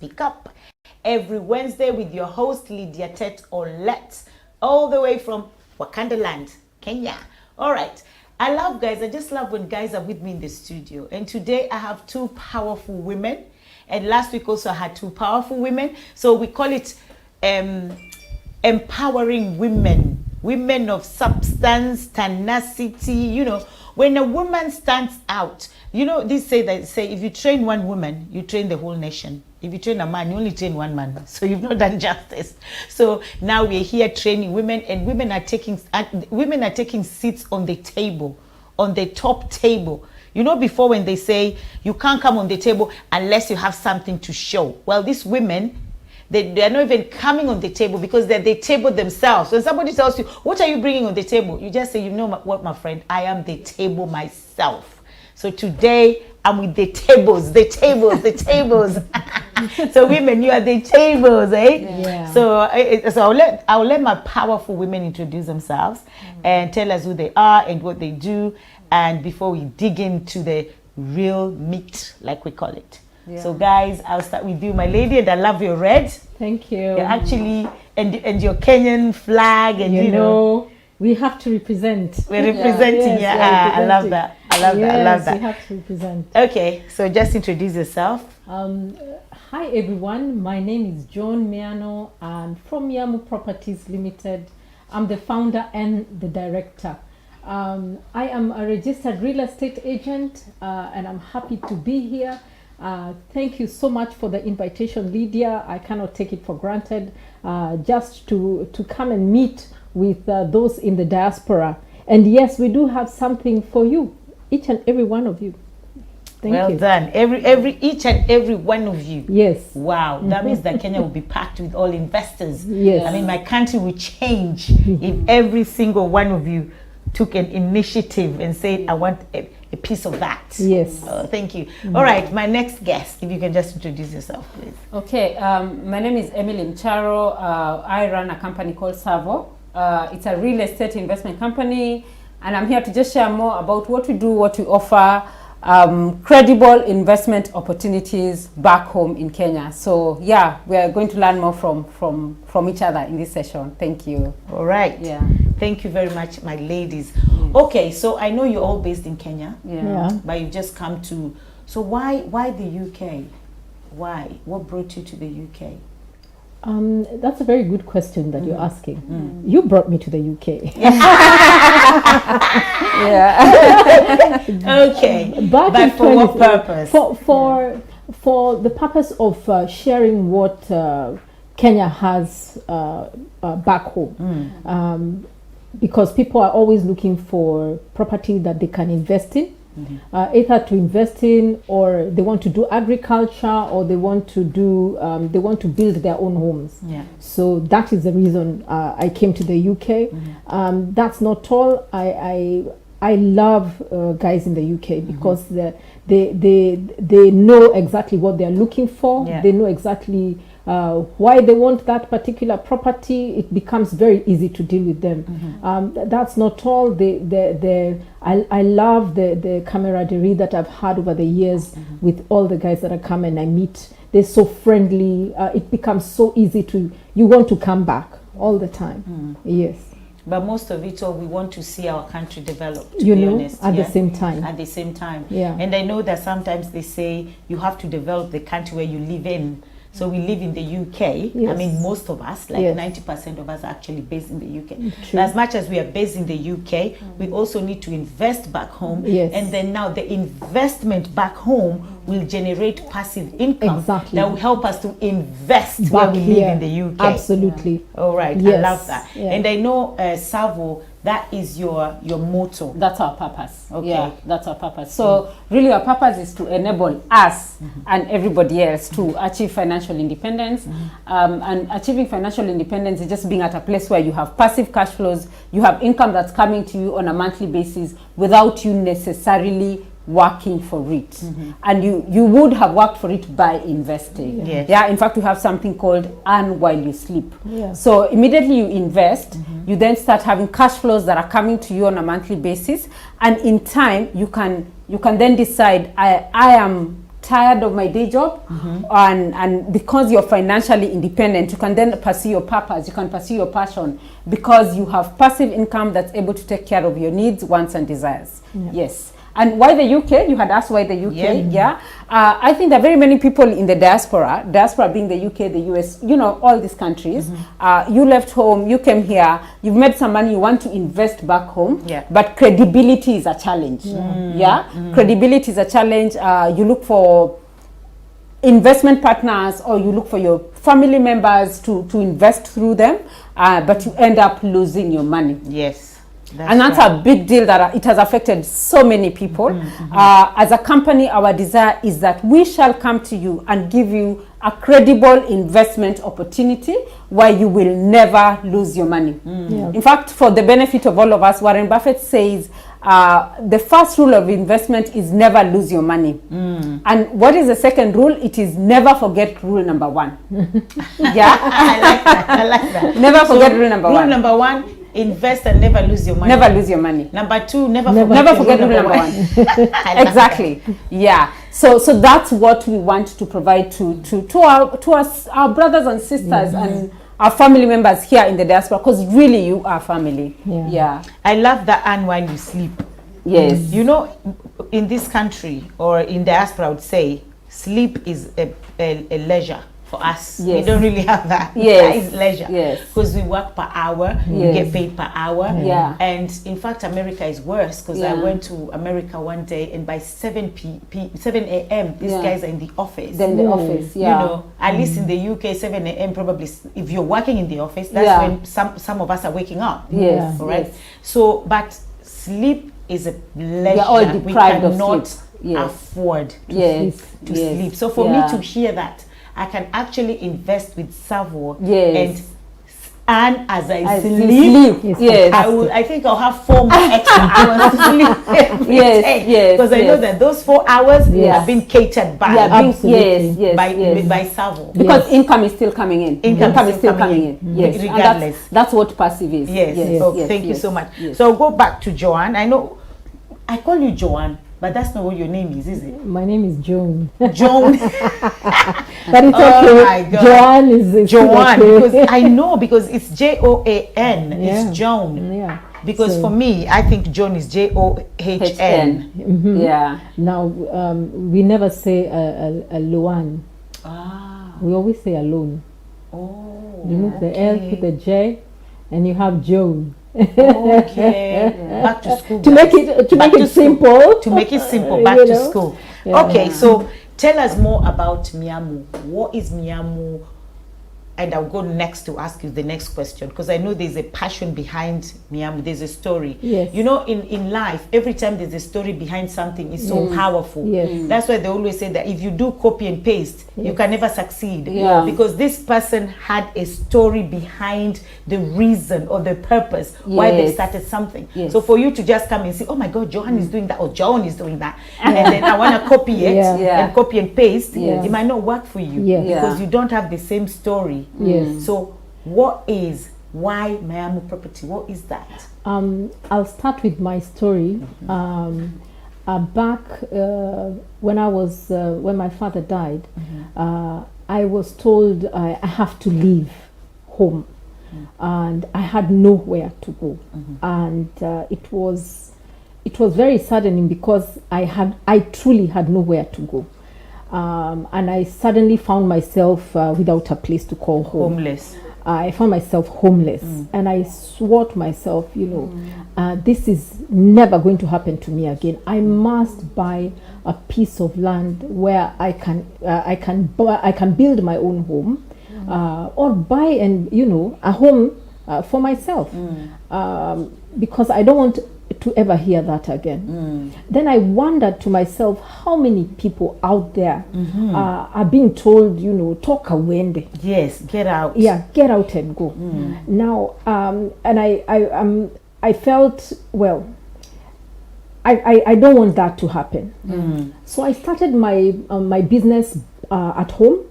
Speak Up. Every Wednesday with your host, Lydia Tet Olet, all the way from Wakanda Land, Kenya. All right. I love guys. I just love when guys are with me in the studio. And today I have two powerful women. And last week also I had two powerful women. So we call it empowering women. Women of substance, tenacity. You know, when a woman stands out, you know, they say if you train one woman, you train the whole nation. If you train a man, you only train one man. So you've not done justice. So now we're here training women, and women are taking seats on the table, on the top table. You know, before when they say you can't come on the table unless you have something to show. Well, these women, they're not even coming on the table because they're the table themselves. When somebody tells you, what are you bringing on the table? You just say, you know what, my friend, I am the table myself. So today, I'm with the tables. So women, you are the tables, eh? Yeah. So I'll let my powerful women introduce themselves and tell us who they are and what they do. And before we dig into the real meat, like we call it. Yeah. So guys, I'll start with you, my lady, and I love your red. Thank you. You're actually, and your Kenyan flag, and you know. We have to represent. We're representing, I love that. I love that. We have to represent. Okay, so just introduce yourself. Hi everyone, my name is Joan Miano. I'm from Yamu Properties Limited. I'm the founder and the director. I am a registered real estate agent, and I'm happy to be here. Thank you so much for the invitation, Lydia. I cannot take it for granted. Just to come and meet with those in the diaspora. And yes, we do have something for you, each and every one of you. Thank you. Well done. Each and every one of you. Yes. Wow. That means that Kenya will be packed with all investors. Yes. I mean, my country will change if every single one of you took an initiative and said, I want a piece of that. Yes. Thank you. All right, my next guest, if you can just introduce yourself, please. Okay, my name is Emily Mcharo. I run a company called Savo. It's a real estate investment company, and I'm here to just share more about what we do, what we offer, credible investment opportunities back home in Kenya. So yeah, we are going to learn more from each other in this session. Thank you. All right. Yeah. Thank you very much, my ladies. Okay, so I know you're all based in Kenya. Yeah. But you've just come to, so why the UK? Why? What brought you to the UK? That's a very good question that you're asking. You brought me to the UK. Yeah. Okay. But for what purpose? For the purpose of sharing what Kenya has back home. Because people are always looking for property that they can invest in. Either to invest in, or they want to do agriculture, or they want to do build their own homes. Yeah. So that is the reason I came to the UK. That's not all. I love guys in the UK because they know exactly what they're looking for. Yeah. They know exactly why they want that particular property. It becomes very easy to deal with them. That's not all. I love the camaraderie that I've had over the years with all the guys that I come and I meet. They're so friendly. It becomes so easy you want to come back all the time. Yes. But most of it all, we want to see our country develop, to you be know, honest. at the same time. At the same time. Yeah. And I know that sometimes they say you have to develop the country where you live in. So we live in the UK. Yes. I mean, most of us, like Yes. 90% of us are actually based in the UK. True. But as much as we are based in the UK, we also need to invest back home. Yes. And then now the investment back home will generate passive income Exactly. that will help us to invest Back where we here. live in the UK. Absolutely. All right, I Yes. love that. Yeah. And I know, Savo, that is your motto. That's our purpose. Okay. Yeah, that's our purpose. So really our purpose is to enable us and everybody else to achieve financial independence. And achieving financial independence is just being at a place where you have passive cash flows, you have income that's coming to you on a monthly basis without you necessarily working for it. And you would have worked for it by investing. Yes. Yeah, in fact we have something called earn while you sleep. Yeah. So immediately you invest, you then start having cash flows that are coming to you on a monthly basis, and in time you can then decide I am tired of my day job, and because you're financially independent, you can then pursue your purpose, you can pursue your passion, because you have passive income that's able to take care of your needs, wants, and desires. Yes. And why the UK? You had asked why the UK. Yeah. I think there are very many people in the diaspora being the UK, the US, you know, all these countries. You left home, you came here, you've made some money, you want to invest back home, but credibility is a challenge. Credibility is a challenge. You look for investment partners, or you look for your family members to invest through them, but you end up losing your money. Yes. That's a big deal that it has affected so many people. As a company, our desire is that we shall come to you and give you a credible investment opportunity where you will never lose your money. In fact, for the benefit of all of us, Warren Buffett says the first rule of investment is never lose your money. And what is the second rule? It is never forget rule number 1. I like that. Never forget rule number 1. Rule number 1, invest and never lose your money. Never lose your money. Number 2, never forget rule number 1. Exactly. Yeah. So that's what we want to provide to our brothers and sisters and our family members here in the diaspora, because really you are family. I love that. And while you sleep. Yes. You know, in this country or in diaspora, I would say sleep is a leisure for us. We don't really have that. That is leisure. Because we work per hour, we get paid per hour. And in fact, America is worse, because I went to America one day, and by 7 a.m. these guys are in the office. Then the office, You know, at least in the UK, 7 a.m. probably, if you're working in the office, that's when some of us are waking up. Yes. All right. So, but sleep is a leisure. We are all deprived of sleep. Afford to sleep. So for me to hear that, I can actually invest with Savo and as I sleep, I think I'll have 4 more extra hours to sleep every day. Because I know that those 4 hours have been catered by by Savo. Because income is still coming in. Income is still coming in. Yes. Regardless. And that's what passive is. Thank you so much. So I'll go back to Joanne. I know I call you Joanne, but that's not what your name is it? My name is Joan. Joan. But it's okay. My God. Joanne is Joanne, okay. because I know, because it's Joan. It's Joan. Yeah. Because for me, I think Joan is John. Yeah. Now, we never say a Luan. We always say alone. Remove the L, put the J, and you have Joan. Back to school. To make it simple. To make it simple, back to school. Okay, so tell us more about Miamu. What is Miamu? And I'll go next to ask you the next question, because I know there's a passion behind Miamu. There's a story. Yes. You know, in life, every time there's a story behind something, it's so powerful. Yes. That's why they always say that if you do copy and paste, you can never succeed. Because this person had a story behind the reason or the purpose why they started something. So for you to just come and say, oh my God, Johan is doing that, or John is doing that, and then I want to copy it and copy and paste, it might not work for you because you don't have the same story. So why Miamu Property? What is that? I'll start with my story. Back when my father died, I was told I have to leave home, and I had nowhere to go, and it was very saddening because I truly had nowhere to go. And I suddenly found myself without a place to call home. Homeless. I found myself homeless, and I swore to myself, this is never going to happen to me again. I must buy a piece of land where I can build my own home, or buy a home for myself, because I don't want to ever hear that again. Then I wondered to myself, how many people out there are being told, talk away. Yes, get out. Yeah, get out and go. Now, and I felt, well, I don't want that to happen. So I started my business at home.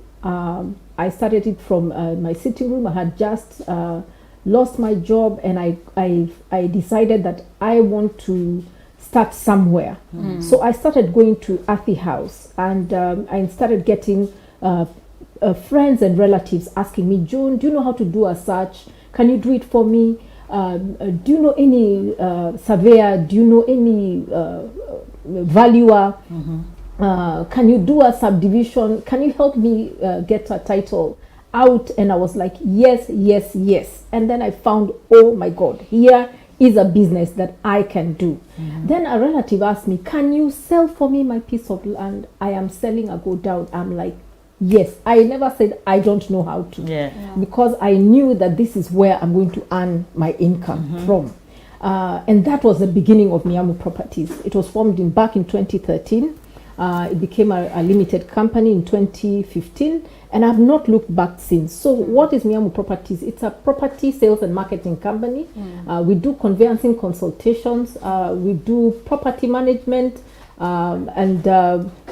I started it from my sitting room. I had just lost my job, and I decided that I want to start somewhere. So I started going to Athi House, and I started getting friends and relatives asking me, June, do you know how to do a search? Can you do it for me? Do you know any surveyor? Do you know any valuer? Can you do a subdivision? Can you help me get a title out? And I was like, yes, yes, yes. And then I found, oh my God, here is a business that I can do. Then a relative asked me, can you sell for me my piece of land? I am selling a go down. I'm like, yes. I never said I don't know how to, because I knew that this is where I'm going to earn my income from. And that was the beginning of Miamu Properties. It was formed back in 2013. It became a limited company in 2015, and I've not looked back since. So what is Miamu Properties? It's a property sales and marketing company. We do conveyancing consultations, we do property management, and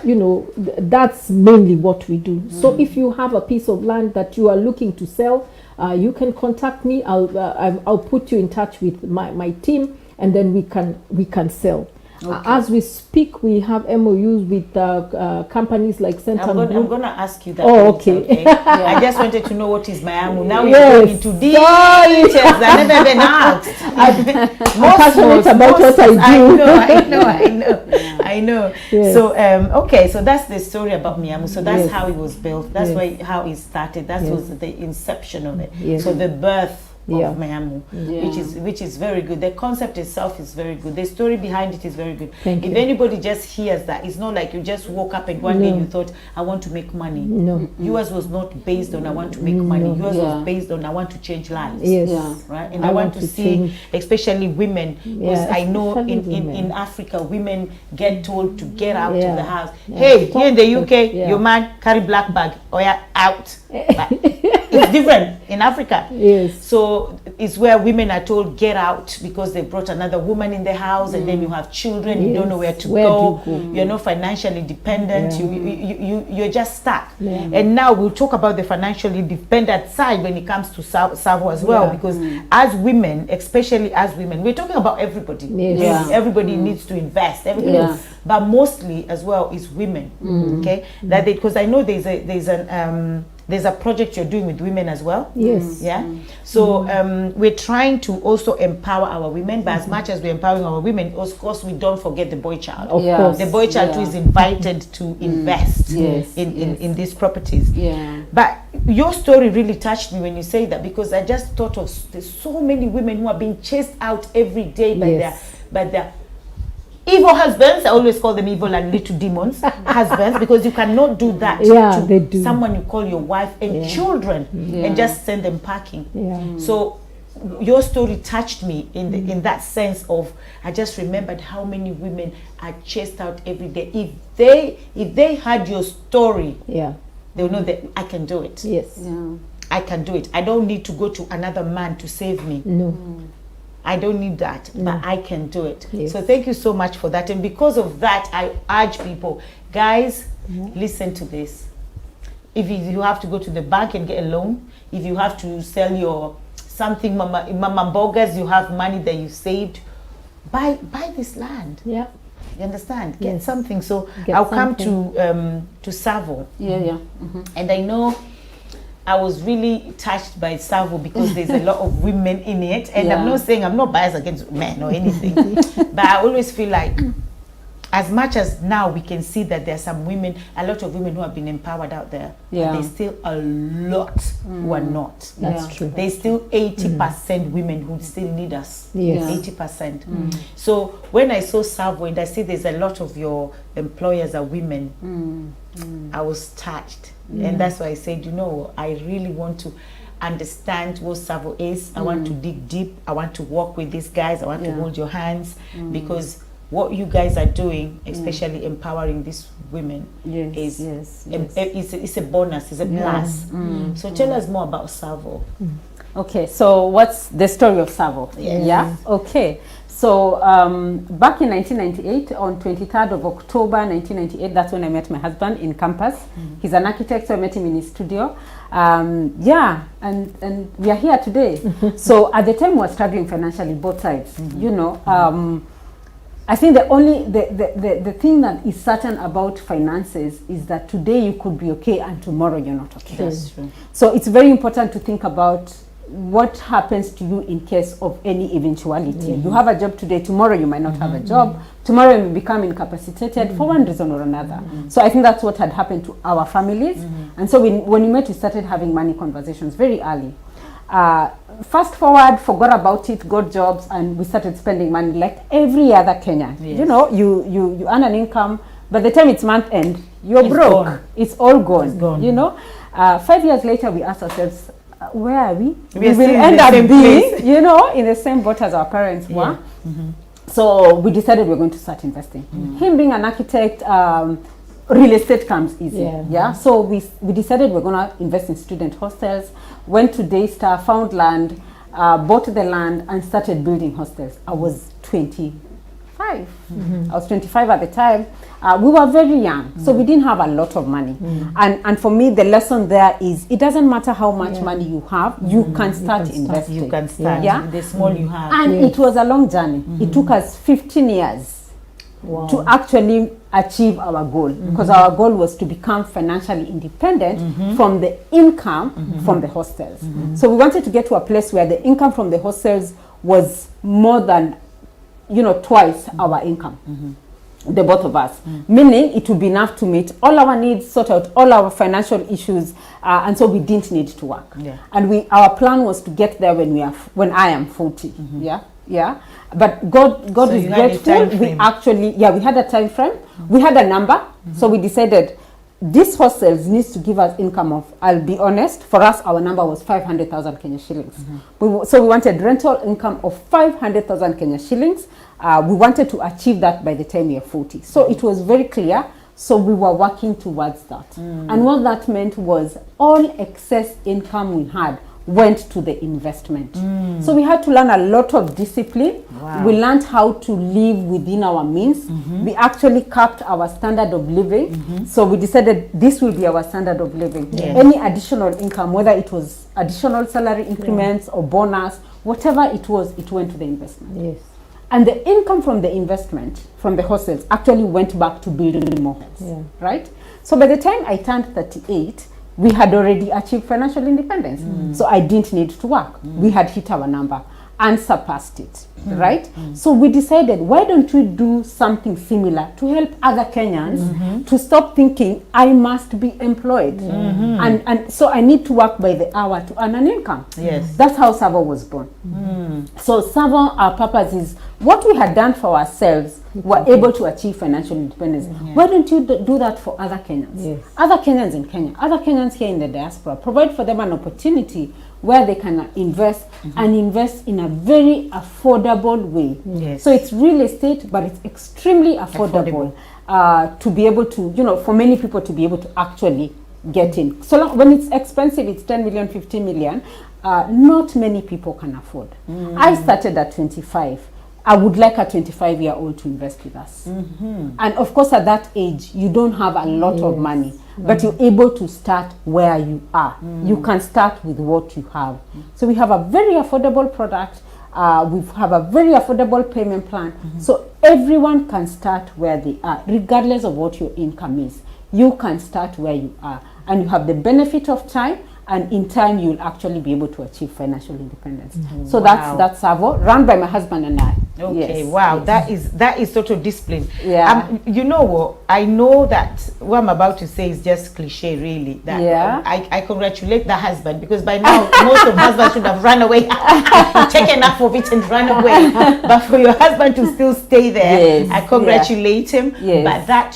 you know, that's mainly what we do. So if you have a piece of land that you are looking to sell, you can contact me. I'll put you in touch with my team, and then we can sell. As we speak, we have MOUs with companies like Centum Group. I'm going to ask you that. Oh, okay. I just wanted to know what is Miamu. Now we're going into details. I never been asked. I'm passionate about what I do. I know. Yes. So, okay, so that's the story about Miamu. So that's how it was built. That's how it started. That was the inception of it. Yes. So the birth of Miamu, Yeah. which is very good. The concept itself is very good. The story behind it is very good. Thank if you. anybody just hears that, it's not like you just woke up and one day you thought, I want to make money. No. Yours was not based on I want to make money. No. Yours Yeah. was based on I want to change lives. Yes. Yeah. Right, and I want to see, change. especially women, because I know especially in women. Africa, women get told to get out of Yeah. the house. Yeah. Hey, Stop here in the it. UK, Yeah. your man carry black bag, or you're out. But it's different in Africa. Yes. So it's where women are told get out because they brought another woman in the house, and then you have children. You don't know where to Where go. do you go? You're not financially dependent. Yeah. You're just stuck. Yeah. And now we'll talk about the financially dependent side when it comes to Savo as well, Yeah. because as women, especially as women, we're talking about everybody. Yes. Yeah. Everybody needs to invest. Everybody, Yeah. but mostly as well is women. Okay, that because I know there's a project you're doing with women as well. Yes. Yeah. So we're trying to also empower our women, but as much as we're empowering our women, of course, we don't forget the boy child. Of Yeah. course. The boy child too is invited to invest Yes, in these properties. Yeah. But your story really touched me when you say that, because I just thought of there's so many women who are being chased out every day by their evil husbands. I always call them evil and little demons husbands, because you cannot do that Yeah, to they do. someone you call your wife and children and just send them packing. Yeah. So your story touched me in that sense of, I just remembered how many women are chased out every day. If they had your story, Yeah. they'll know that I can do it. Yes. Yeah. I can do it. I don't need to go to another man to save me. No. I don't need that, but I can do it. Yes. So thank you so much for that. And because of that, I urge people, guys, listen to this. If you have to go to the bank and get a loan, if you have to sell your something, mama bogas, you have money that you saved, buy this land. Yeah. You understand? Get Yes. something. So Get I'll something. come to Savo. Yeah. And I know I was really touched by Savo because there's a lot of women in it. And I'm Yeah. not saying I'm not biased against men or anything, but I always feel like, as much as now we can see that there are some women, a lot of women who have been empowered out there, Yeah. there's still a lot who are not. That's Yeah. true. There's still 80% women who still need us. Yes. 80%. So when I saw Savo and I see there's a lot of your employers are women, I was touched. And that's why I said, I really want to understand what Savo is. I want to dig deep. I want to work with these guys. I want to hold your hands, because what you guys are doing, especially empowering these women, Yes, is yes. it's a bonus, it's a plus. So tell us more about Savo. Okay, so what's the story of Savo? Yes. Yeah. Okay. So back in 1998, on 23rd of October 1998, that's when I met my husband in campus. He's an architect, so I met him in his studio. And we are here today. So at the time we were struggling financially, both sides. I think the thing that is certain about finances is that today you could be okay and tomorrow you're not okay. That's true. So it's very important to think about what happens to you in case of any eventuality. You have a job today, tomorrow you might not have a job, tomorrow you may become incapacitated for one reason or another. So I think that's what had happened to our families. And so when we met, we started having money conversations very early. Fast forward, forgot about it, got jobs, and we started spending money like every other Kenyan. Yes. You know, you earn an income, by the time it's month end, you're It's broke. gone. It's all gone. It's gone. You know, 5 years later, we asked ourselves, where are we? We are will still in end the up same being, place. you know, in the same boat as our parents were. So we decided we were going to start investing. Him being an architect, real estate comes easy. Yeah. So we decided we're going to invest in student hostels, went to Daystar, found land, bought the land and started building hostels. I was 25. I was 25 at the time. We were very young, so we didn't have a lot of money. And for me, the lesson there is it doesn't matter how much money you have, you can start investing. You can start. Yeah. The small you have. And it was a long journey. It took us 15 years to actually achieve our goal, because our goal was to become financially independent from the income from the hostels. So we wanted to get to a place where the income from the hostels was more than, you know, twice our income. The both of us, meaning it would be enough to meet all our needs, sort out all our financial issues, and so we didn't need to work. And our plan was to get there when I am 40. Yeah. But God So is you had a grateful. time We frame. actually, we had a time frame. We had a number, so we decided this hostels needs to give us income of, I'll be honest, for us our number was 500,000 Kenya shillings. So we wanted rental income of 500,000 Kenya shillings. We wanted to achieve that by the time we are 40. So it was very clear. So we were working towards that. And what that meant was all excess income we had went to the investment. So we had to learn a lot of discipline. Wow. We learned how to live within our means. We actually capped our standard of living. So we decided this will be our standard of living. Yes. Any additional income, whether it was additional salary increments or bonus, whatever it was, it went to the investment. Yes. And the income from the investment, from the hostels, actually went back to building more homes, right? So by the time I turned 38, we had already achieved financial independence. So I didn't need to work. We had hit our number and surpassed it, right? So we decided, why don't we do something similar to help other Kenyans to stop thinking, I must be employed. And so I need to work by the hour to earn an income. Yes. That's how Savo was born. So Savo, our purpose is what we had done for ourselves, we're able to achieve financial independence. Why don't you do that for other Kenyans? Yes. Other Kenyans in Kenya, other Kenyans here in the diaspora, provide for them an opportunity where they can invest and invest in a very affordable way. Yes. So it's real estate, but it's extremely affordable, to be able to, you know, for many people to be able to actually get in. So when it's expensive, it's 10 million, 15 million, not many people can afford. I started at 25. I would like a 25-year-old to invest with us. And of course, at that age, you don't have a lot of money, but you're able to start where you are. You can start with what you have. So we have a very affordable product. We have a very affordable payment plan. So everyone can start where they are, regardless of what your income is. You can start where you are. And you have the benefit of time. And in time, you'll actually be able to achieve financial independence. So Wow. that's Savo, run by my husband and I. Okay, Yes, wow, yes. that is sort of discipline. Yeah. You know what? I know that what I'm about to say is just cliche, really. That Yeah. I congratulate the husband, because by now most of husbands should have run away, taken enough of it and run away. But for your husband to still stay there, Yes, I congratulate him. Yes. But that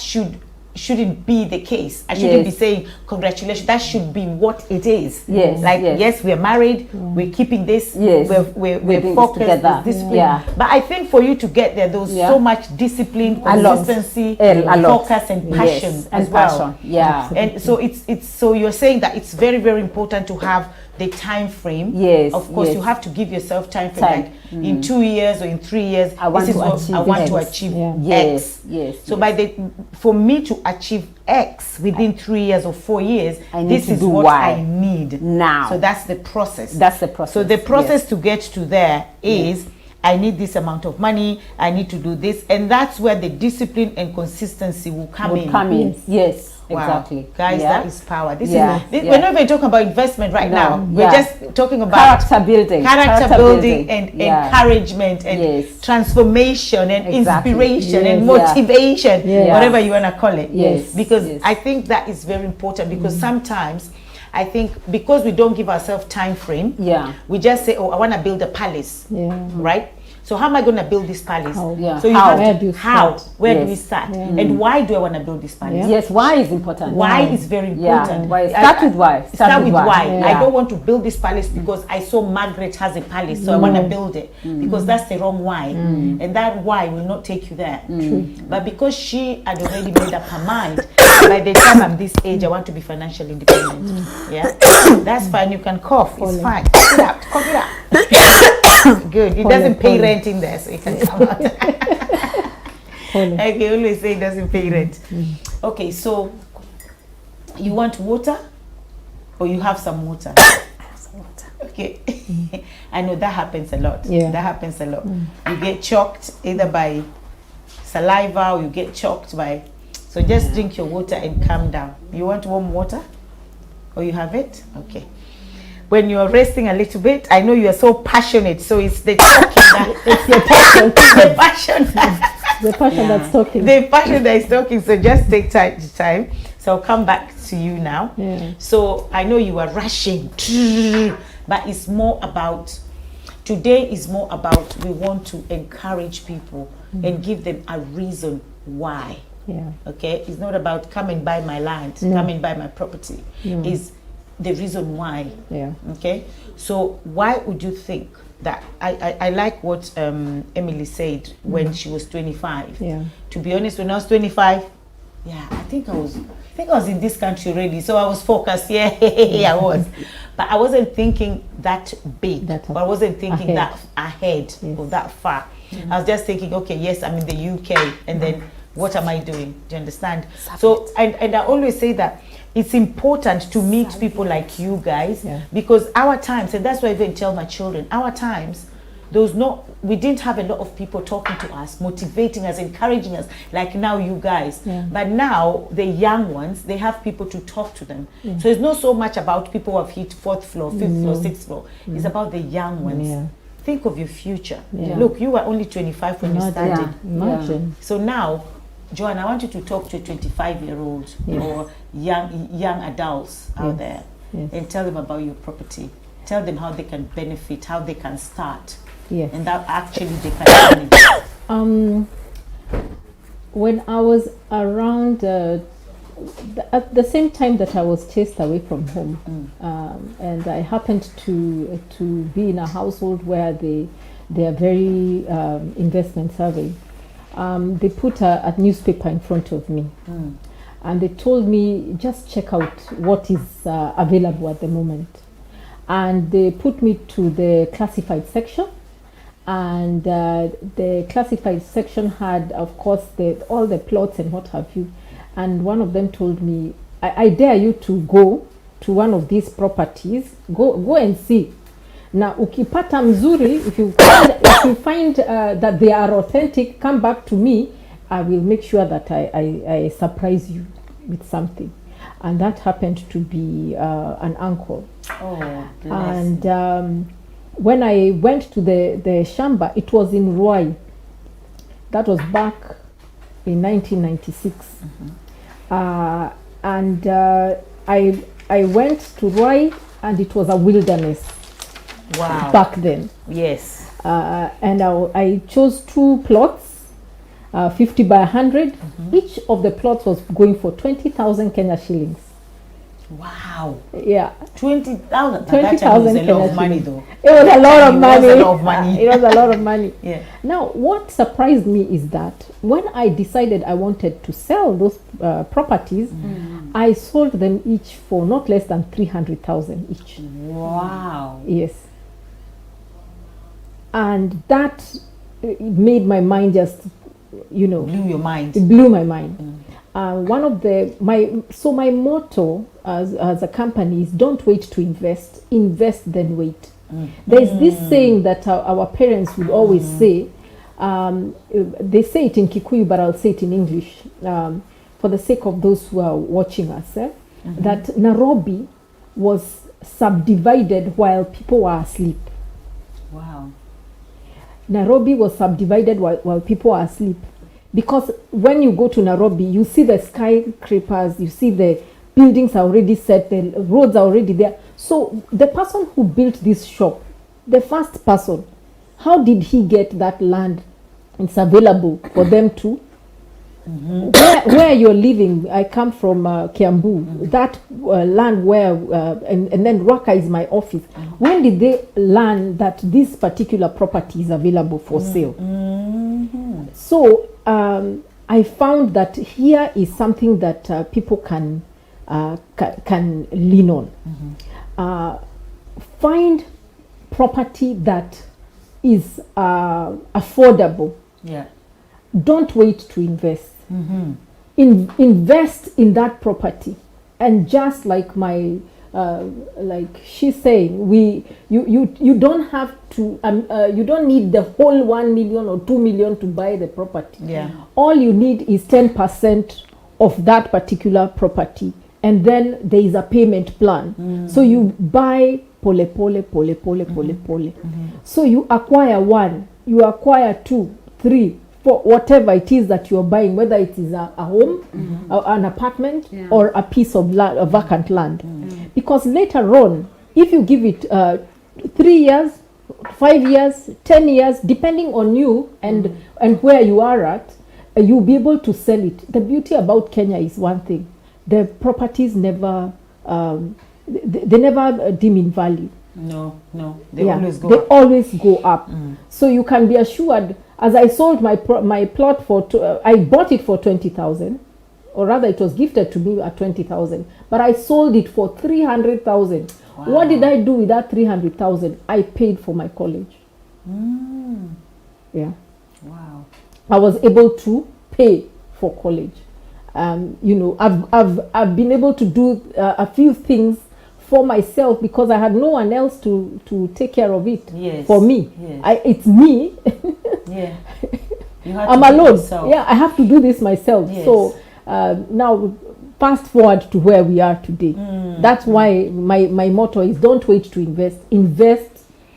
shouldn't be the case. I shouldn't Yes. be saying congratulations. That should be what it is. Yes, Like yes. yes, we're married. We're keeping this. Yes. We're We're doing this focused. together. This discipline. Yeah. But I think for you to get there, there was Yeah. so much discipline, A lot. consistency, A lot. focus, and passion Yes, as and well. passion. Yeah. And so it's so you're saying that it's very, very important to have the time frame. Yes, Of course, yes. you have to give yourself time frame. Time. Like in 2 years or in 3 years, I want this is to what achieve I want to X. achieve. Yeah. Yes, X. yes. So yes. for me to achieve X within 3 years or 4 years, I need this to is do what Y I need now. So that's the process. That's the process. So the process yes. to get to there is I need this amount of money, I need to do this, and that's where the discipline and consistency will come in. Yes. Wow. Exactly. Guys, Yeah. that is power. This Yeah. is Yeah. we're not even talking about investment right No. now. We're Yeah. just talking about Character building. character building and Yeah. encouragement and Yes. transformation and Exactly. inspiration and Yes. motivation, Yeah. whatever you want to call it. Yes. Because Yes. I think that is very important, because sometimes I think because we don't give ourselves time frame, Yeah. we just say, oh, I want to build a palace, Yeah. right? So how am I going to build this palace? How? Yeah. So you How? have Where to, do you how? start? Where do Yes. we start? Yeah. And why do I want to build this palace? Yeah. Yes. Why is important? Why Why? is very Yeah. important. Why? Start with why. Start with why. Yeah. I don't want to build this palace because I saw Margaret has a palace, so I want to build it, because that's the wrong why, and that why will not take you there. But because she had already made up her mind, by the time I'm this age, I want to be financially independent. Yeah, that's fine. You can cough. It's fine. Cough it out. Cough it out. Good. It doesn't pay rent in there, so you can come out. I can always say it doesn't pay rent. Okay, so you want water, or you have some water? Okay. I know that happens a lot. Yeah. That happens a lot. You get choked either by saliva, or you get choked by. So just drink your water and calm down. You want warm water, or you have it? Okay. When you're resting a little bit, I know you are so passionate, so it's the talking that It's your passion. the passion. The passion that's talking. The passion that is talking. So just take time. So I'll come back to you now. Yeah. So I know you are rushing, but it's more about, today is more about, we want to encourage people and give them a reason why. Yeah. Okay, it's not about come and buy my land, come and buy my property. Is the reason why. Yeah. Okay, so why would you think that? I like what Emily said when she was 25. Yeah. To be honest, when I was 25, yeah, I think I was in this country already, so I was focused. Yeah, I was, but I wasn't thinking that big. That I wasn't thinking ahead. that ahead or that far. I was just thinking, okay, yes, I'm in the UK, and then what am I doing? Do you understand? So, and I always say that it's important to meet people like you guys, because our times, and that's why I even tell my children, our times, we didn't have a lot of people talking to us, motivating us, encouraging us, like now you guys. Yeah. But now the young ones, they have people to talk to them. So it's not so much about people who have hit 4th floor, 5th floor, 6th floor. It's about the young ones. Yeah. Think of your future. Yeah. Look, you were only 25 when you started. Imagine. So now, Joanne, I want you to talk to a 25-year-old or young adults out there and tell them about your property. Tell them how they can benefit, how they can start, Yes. and that actually they can manage. When I was around, at the same time that I was chased away from home, and I happened to be in a household where they are very investment savvy. They put a newspaper in front of me, and they told me just check out what is available at the moment. And they put me to the classified section, and the classified section had, of course, all the plots and what have you. And one of them told me, I dare you to go to one of these properties, go and see. Now, ukipata mzuri, if you find that they are authentic, come back to me. I will make sure that I surprise you with something. And that happened to be an uncle. Oh, And when I went to the shamba, it was in Ruai. That was back in 1996. And I went to Ruai, and it was a wilderness. wow. Back then. Yes. And I chose 2 plots, 50 by 100. Each of the plots was going for 20,000 Kenya shillings. Wow. Yeah. 20,000. 20,000 was a lot of Kenya money, shillings. though. It was a lot of It was money. a lot of money. It was a lot of money. Yeah. Now, what surprised me is that when I decided I wanted to sell those properties, I sold them each for not less than 300,000 each. Wow. Yes. And that made my mind just, Blew your mind. it blew my mind. One of my motto as a company is don't wait to invest then wait. There's this saying that our parents would always say. They say it in Kikuyu, but I'll say it in English for the sake of those who are watching us. That Nairobi was subdivided while people were asleep. Wow. Nairobi was subdivided while people are asleep. Because when you go to Nairobi, you see the skyscrapers, you see the buildings are already set, the roads are already there. So the person who built this shop, the first person, how did he get that land? It's available for them to. Where you're living, I come from Kiambu, that land where, and then Rwaka is my office. When did they learn that this particular property is available for sale? So I found that here is something that people can lean on. Find property that is affordable. Yeah. Don't wait to invest. Invest in that property, and just like my like she's saying, you don't have to you don't need the whole 1 million or 2 million to buy the property. Yeah. All you need is 10% of that particular property, and then there is a payment plan. So you buy pole pole pole pole pole pole. So you acquire 1, you acquire 2, 3, 4, whatever it is that you're buying, whether it is a home, an apartment, or a piece of land, a vacant land. Because later on, if you give it 3 years, 5 years, 10 years, depending on you and where you are at, you'll be able to sell it. The beauty about Kenya is one thing: the properties never they never dim in value. No, they always go they up. always go up. So you can be assured. As I sold my plot for, I bought it for 20,000, or rather, it was gifted to me at 20,000. But I sold it for 300,000. Wow. What did I do with that 300,000? I paid for my college. Yeah. Wow. I was able to pay for college. You know, I've been able to do a few things for myself because I had no one else to take care of it. Yes. For me. Yes. It's me. Yeah. You had I'm to do it alone. yourself. Yeah, I have to do this myself. Yes. So now, fast forward to where we are today. That's why my motto is: don't wait to invest. Invest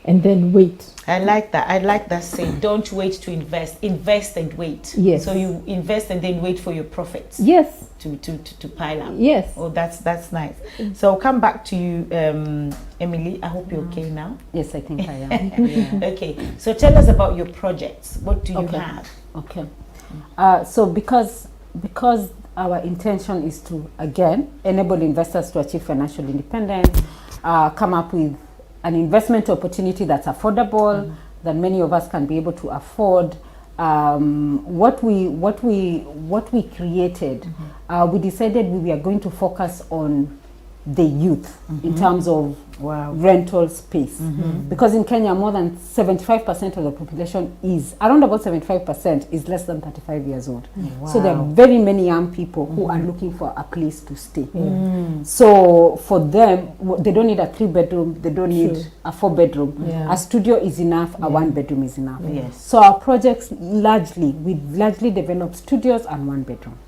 and then wait. I like that. I like that saying. Don't wait to invest. Invest and wait. Yes. So you invest and then wait for your profits. Yes. To pile up. Yes. Oh, that's nice. So I'll come back to you, Emily. I hope you're okay now. Yes, I think I am. Yeah. Okay. So tell us about your projects. What do you have? Okay. So because our intention is to, again, enable investors to achieve financial independence, come up with an investment opportunity that's affordable, that many of us can be able to afford. What we created, we decided we were going to focus on the youth in terms of rental space, because in Kenya more than 75% of the population is around about 75% is less than 35 years old. So there are very many young people who are looking for a place to stay. So for them, they don't need a 3-bedroom, they don't need a 4-bedroom. A studio is enough, a 1-bedroom is enough. Yes. So our projects we've largely developed studios and 1-bedroom.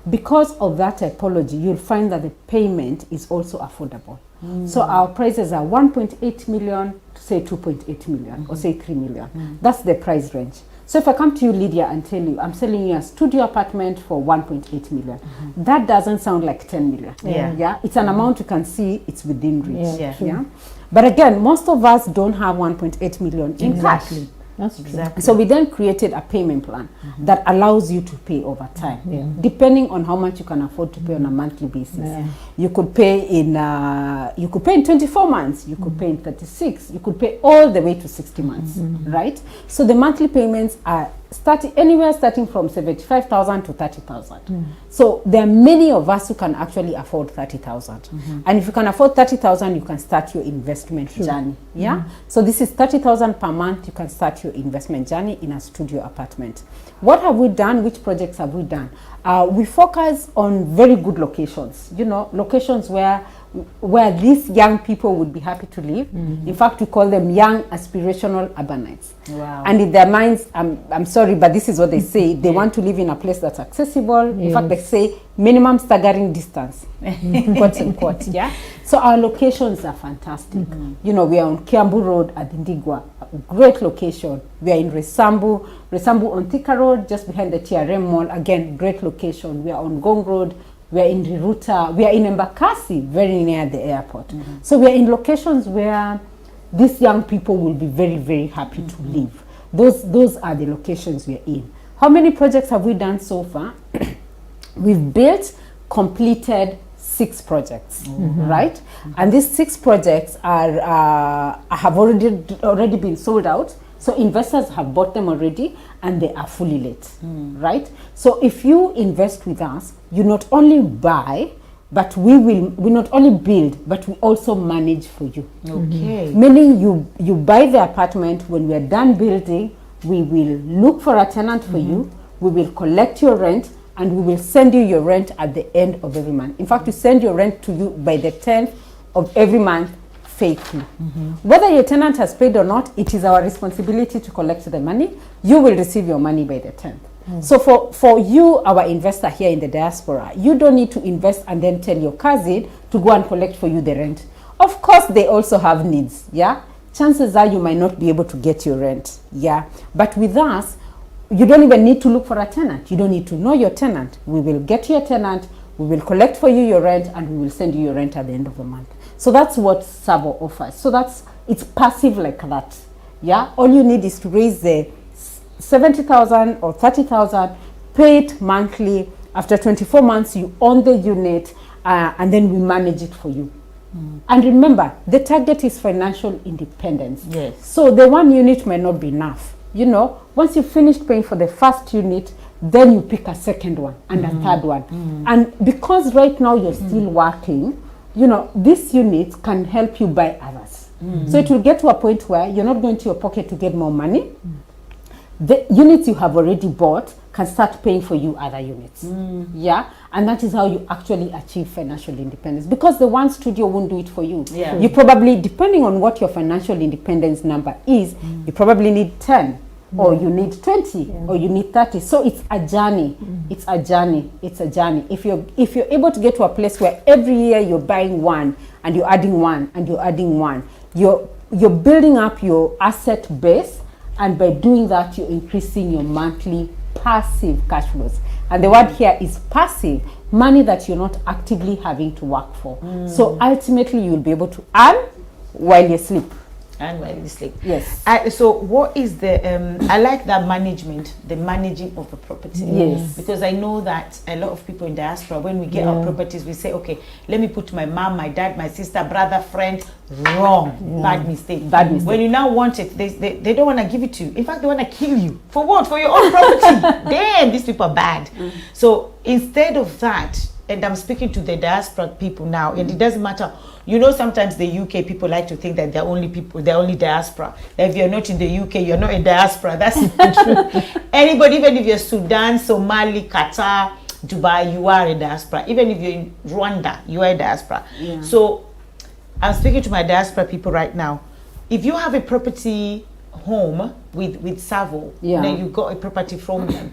Because of that typology, you'll find that the payment is also affordable. So our prices are 1.8 million to say 2.8 million or say 3 million. That's the price range. So if I come to you, Lydia, and tell you I'm selling you a studio apartment for 1.8 million, that doesn't sound like 10 million. Yeah. It's an amount you can see it's within reach. Yeah. But again, most of us don't have 1.8 million in cash. That's true. Exactly. So we then created a payment plan that allows you to pay over time, depending on how much you can afford to pay on a monthly basis. You could pay in 24 months, you could pay in 36, you could pay all the way to 60 months, right? So the monthly payments are starting from 75,000 to 30,000. So there are many of us who can actually afford 30,000. And if you can afford 30,000, you can start your investment journey. Yeah. So this is 30,000 per month. You can start your investment journey in a studio apartment. What have we done? Which projects have we done? We focus on very good locations. You know, locations where where these young people would be happy to live. In fact, we call them young aspirational urbanites. Wow. And in their minds, I'm sorry, but this is what they say. They want to live in a place that's accessible. In fact, they say minimum staggering distance, quote unquote. Yeah. So our locations are fantastic. You know, we are on Kiambu Road at Indigwa, a great location. We are in Resambu on Thika Road, just behind the TRM Mall. Again, great location. We are on Gong Road. We are in Riruta. We are in Embakasi, very near the airport. So we are in locations where these young people will be very, very happy to live. Those are the locations we are in. How many projects have we done so far? We've built, completed 6 projects, right? And these 6 projects are have already been sold out. So investors have bought them already and they are fully let, right? So if you invest with us, you not only buy, but we not only build, but we also manage for you. Okay. Meaning you buy the apartment. When we are done building, we will look for a tenant for you. We will collect your rent and we will send you your rent at the end of every month. In fact, we send your rent to you by the 10th of every month faithfully. Whether your tenant has paid or not, it is our responsibility to collect the money. You will receive your money by the 10th. So for you, our investor here in the diaspora, you don't need to invest and then tell your cousin to go and collect for you the rent. Of course, they also have needs, yeah? Chances are you might not be able to get your rent, yeah? But with us, you don't even need to look for a tenant. You don't need to know your tenant. We will get your tenant, we will collect for you your rent, and we will send you your rent at the end of the month. So that's what Savo offers. So it's passive like that, yeah? All you need is to raise the 70,000 or 30,000, pay it monthly. After 24 months, you own the unit, and then we manage it for you. And remember, the target is financial independence. Yes. So the 1 unit may not be enough. You know, once you finished paying for the first unit, then you pick a second one and a third one. And because right now you're still working, you know, these units can help you buy others. So it will get to a point where you're not going to your pocket to get more money. The units you have already bought can start paying for you other units. Yeah, and that is how you actually achieve financial independence, because the one studio won't do it for you. Yeah. You probably, depending on what your financial independence number is, you probably need 10 or you need 20 or you need 30. So it's a journey. It's a journey. It's a journey. If you're able to get to a place where every year you're buying one and you're adding one and you're adding one, you're building up your asset base, and by doing that you're increasing your monthly passive cash flows. And the word here is passive, money that you're not actively having to work for. So ultimately you'll be able to earn while you sleep. And while you sleep. Yes. So what is the I like that management, the managing of the property. Yes. Because I know that a lot of people in diaspora, when we get our properties, we say, okay, let me put my mom, my dad, my sister, brother, friend. Wrong. Bad mistake. Bad mistake. When you now want it, they don't want to give it to you. In fact, they want to kill you. For what? For your own property. Damn, these people are bad. So instead of that, and I'm speaking to the diaspora people now, and it doesn't matter. You know, sometimes the UK people like to think that they're only diaspora. That if you're not in the UK, you're not a diaspora. That's not true. Anybody, even if you're Sudan, Somali, Qatar, Dubai, you are a diaspora. Even if you're in Rwanda, you are a diaspora. Yeah. So I'm speaking to my diaspora people right now. If you have a property home with Savo, then you got a property from them,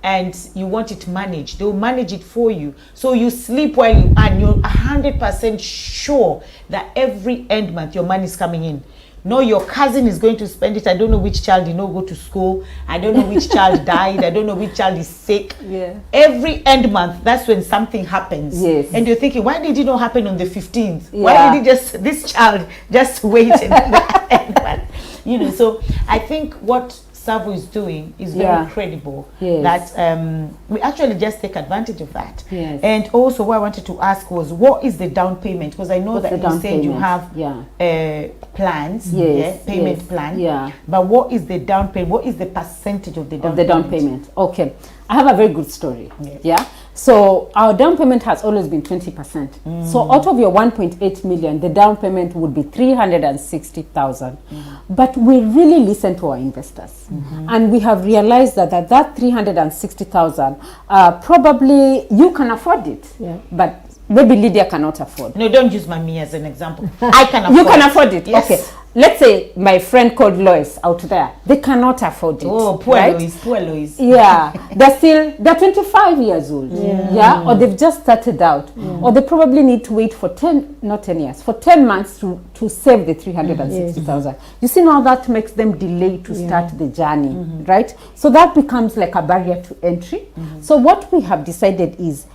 and you want it managed, they'll manage it for you. So you sleep while you earn. You're 100% sure that every end month your money is coming in. No, your cousin is going to spend it. I don't know which child did not go to school. I don't know which child died. I don't know which child is sick. Yeah. Every end month, that's when something happens. Yes. And you're thinking, why did it not happen on the 15th? Yeah. Why did this child just wait in the end month? You know, so I think what Savo is doing is very credible. Yes. That we actually just take advantage of that. Yes. And also what I wanted to ask was, what is the down payment? Because I know that you said you have plans, payment plan. Yeah. But what is the down payment? What is the percentage of the down payment? Okay. I have a very good story. Yes. Yeah. So our down payment has always been 20%. So out of your 1.8 million, the down payment would be 360,000. But we really listen to our investors, and we have realized that 360,000 probably you can afford it, but maybe Lydia cannot afford. No, don't use me as an example. I can afford You can afford it. Yes. Okay. Let's say my friend called Lois out there, they cannot afford it. Oh, poor right? Lois, poor Lois. Yeah, they're 25 years old. Yeah, or they've just started out, or they probably need to wait for 10 years, for 10 months to save the 360,000. You see, now that makes them delay to start the journey, right? So that becomes like a barrier to entry. So what we have decided is,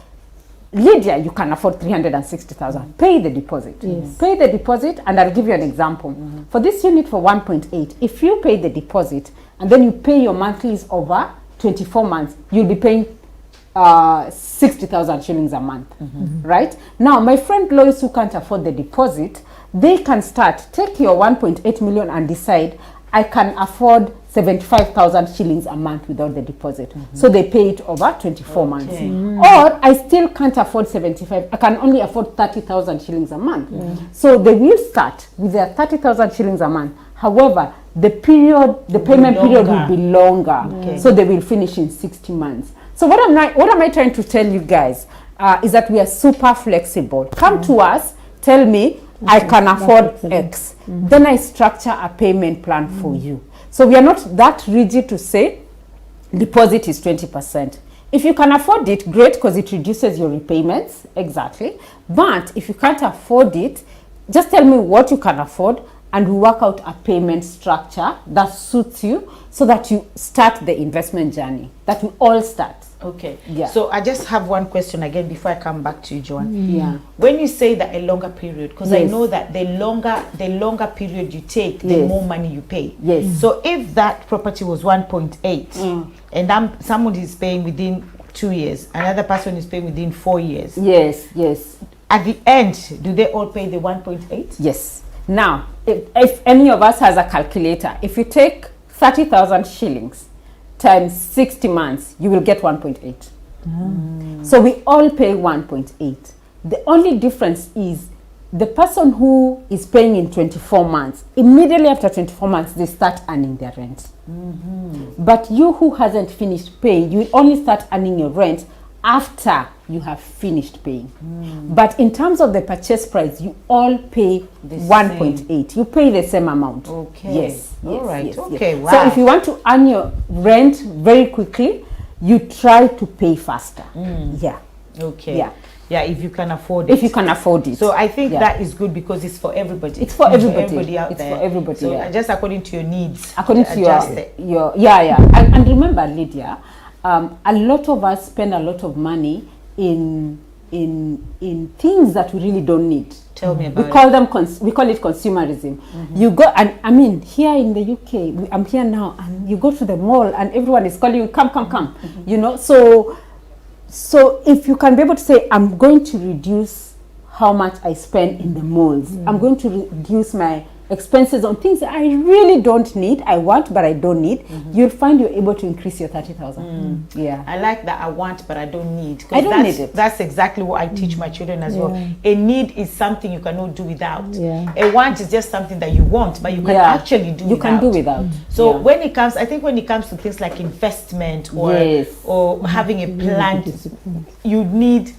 Lydia, you can afford 360,000. Pay the deposit. Pay the deposit, and I'll give you an example. For this unit for 1.8, if you pay the deposit and then you pay your monthlies over 24 months, you'll be paying 60,000 shillings a month, right? Now, my friend Lois who can't afford the deposit, they can take your 1.8 million and decide, I can afford 75,000 shillings a month without the deposit. So they pay it over 24 months. Or I still can't afford 75. I can only afford 30,000 shillings a month. So they will start with their 30,000 shillings a month. However, the payment period will be longer. So they will finish in 60 months. So what am I trying to tell you guys is that we are super flexible. Come to us, tell me, I can afford X. Then I structure a payment plan for you. So we are not that rigid to say deposit is 20%. If you can afford it, great, because it reduces your repayments. Exactly. But if you can't afford it, just tell me what you can afford, and we work out a payment structure that suits you so that you start the investment journey, that we all start. Okay. Yeah. So I just have one question again before I come back to you, Joan. Yeah. When you say that a longer period, because I know that the longer period you take, the more money you pay. Yes. So if that property was 1.8 and somebody is paying within 2 years, another person is paying within 4 years. Yes, yes. At the end, do they all pay the 1.8? Yes. Now, if any of us has a calculator, if you take 30,000 shillings times 60 months, you will get 1.8. So we all pay 1.8. The only difference is the person who is paying in 24 months, immediately after 24 months, they start earning their rent. But you who hasn't finished paying, you will only start earning your rent after you have finished paying. But in terms of the purchase price, you all pay 1.8. You pay the same amount. Okay. Yes. All right. Yes, Okay. yes. Wow. So if you want to earn your rent very quickly, you try to pay faster. Yeah. Okay. Yeah. Yeah, if you can afford it. If you can afford it. So I think Yeah. that is good because it's for everybody. It's for everybody. out It's there. for everybody, So yeah. just according to your needs. According to adjust it. your and remember, Lydia, a lot of us spend a lot of money in things that we really don't need. Tell me about we call it consumerism. You go, and I mean, here in the UK, I'm here now, and you go to the mall and everyone is calling you, come. You know, so if you can be able to say, I'm going to reduce how much I spend in the malls, I'm going to reduce my expenses on things that I really don't need, I want but I don't need, you'll find you're able to increase your 30,000. Yeah. I like that I want but I don't need. 'Cause I don't need it. That's exactly what I teach my children as well. A need is something you cannot do without. A want is just something that you want but you can actually do you without. can do without. So when it comes to things like investment or having a plan, you need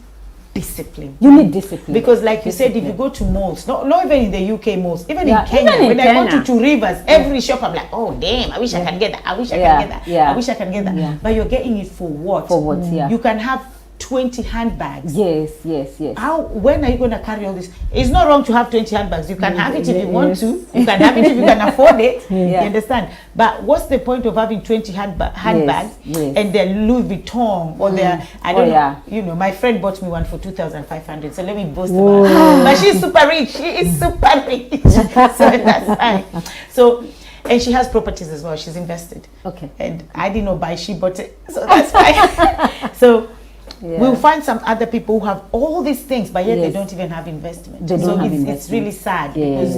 discipline. You need discipline. Because like you said, if you go to malls, not even in the UK malls, even in Yeah, Kenya, even in when I go Kenya. to Two Rivers, every shop I'm like, oh damn, I wish I can get that. I wish I can get that. I wish I can get that. Yeah. But you're getting it for what? For what, yeah. You can have 20 handbags. Yes. When are you going to carry all this? It's not wrong to have 20 handbags. You can have it if you want to. You can have it if you can afford it. You understand? But what's the point of having 20 handbags and they're Louis Vuitton or they're, I don't know, you know, my friend bought me one for 2,500. So let me boast about her. But she's super rich. She is super rich. So that's fine. So, and she has properties as well. She's invested. Okay. And I didn't know buy, she bought it. So that's fine. So we'll find some other people who have all these things, but yet they don't even have investment. They don't have investment. It's really sad. Because,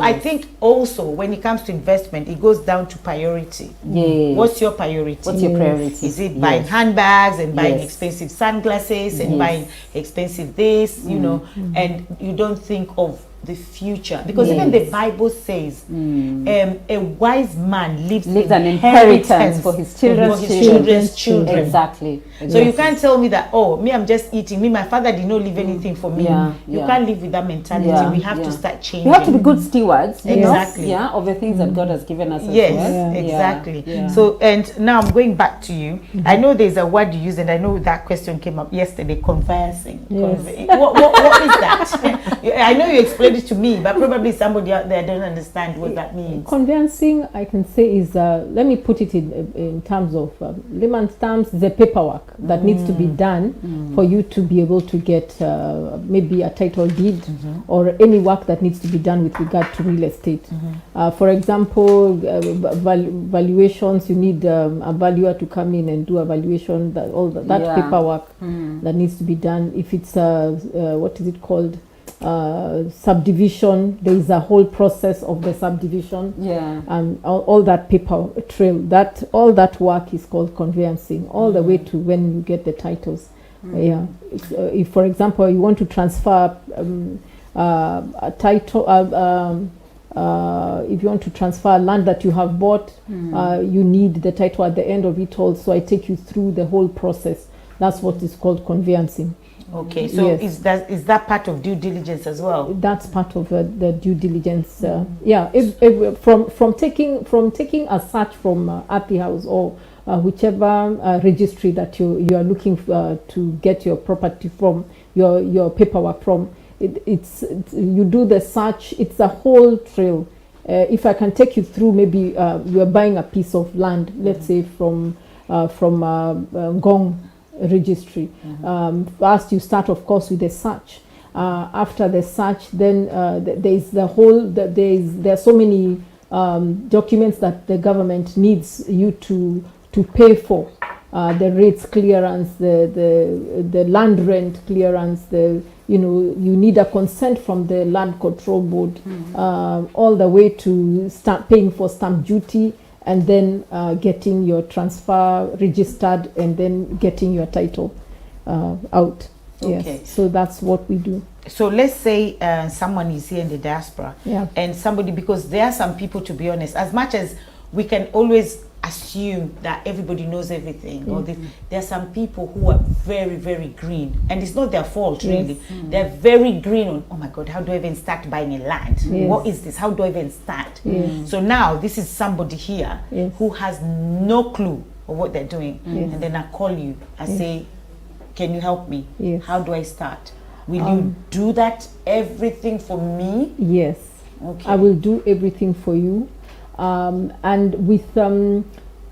I think also when it comes to investment, it goes down to priority. What's your priority? What's your priority? Is it buying handbags and buying expensive sunglasses and buying expensive this, you know, and you don't think of the future, because even the Bible says a wise man leaves an inheritance for his children's children. Exactly. So you can't tell me that, oh, me, I'm just eating. Me, my father did not leave anything for me. You can't live with that mentality. We have to start changing. We have to be good stewards, exactly. of the things that God has given us. Exactly. So, and now I'm going back to you. I know there's a word you use, and I know that question came up yesterday, conversing. What is that? I know you explained it to me, but probably somebody out there don't understand what that means. Conveyancing, I can say, is let me put it in terms of layman's terms, the paperwork that needs to be done for you to be able to get maybe a title deed or any work that needs to be done with regard to real estate. For example, valuations, you need a valuer to come in and do a valuation, that paperwork that needs to be done. If it's what is it called? Subdivision, there is a whole process of the subdivision, and all that paper trail, all that work is called conveyancing, all the way to when you get the titles. If for example you want to transfer a title, if you want to transfer land that you have bought, you need the title at the end of it all. So I take you through the whole process. That's what is called conveyancing. Okay, so is that part of due diligence as well? That's part of the due diligence. If from taking a search from Happy House or whichever registry that you are looking to get your property from, your paperwork from, it's you do the search. It's a whole trail. If I can take you through, maybe you are buying a piece of land, let's say from Ngong registry. First you start, of course, with the search. After the search, then there are so many documents that the government needs you to pay for. The rates clearance, the land rent clearance, you need a consent from the land control board, all the way to start paying for stamp duty, and then getting your transfer registered, and then getting your title out. Okay. Yes. So that's what we do. So let's say someone is here in the diaspora, and somebody, because there are some people, to be honest, as much as we can always assume that everybody knows everything, or there are some people who are very, very green, and it's not their fault really. They're very green on, oh my God, how do I even start buying a land? What is this? How do I even start? So now this is somebody here who has no clue of what they're doing, and then I call you, I say, can you help me? How do I start? Will you do that, everything for me? Yes. Okay. I will do everything for you. And with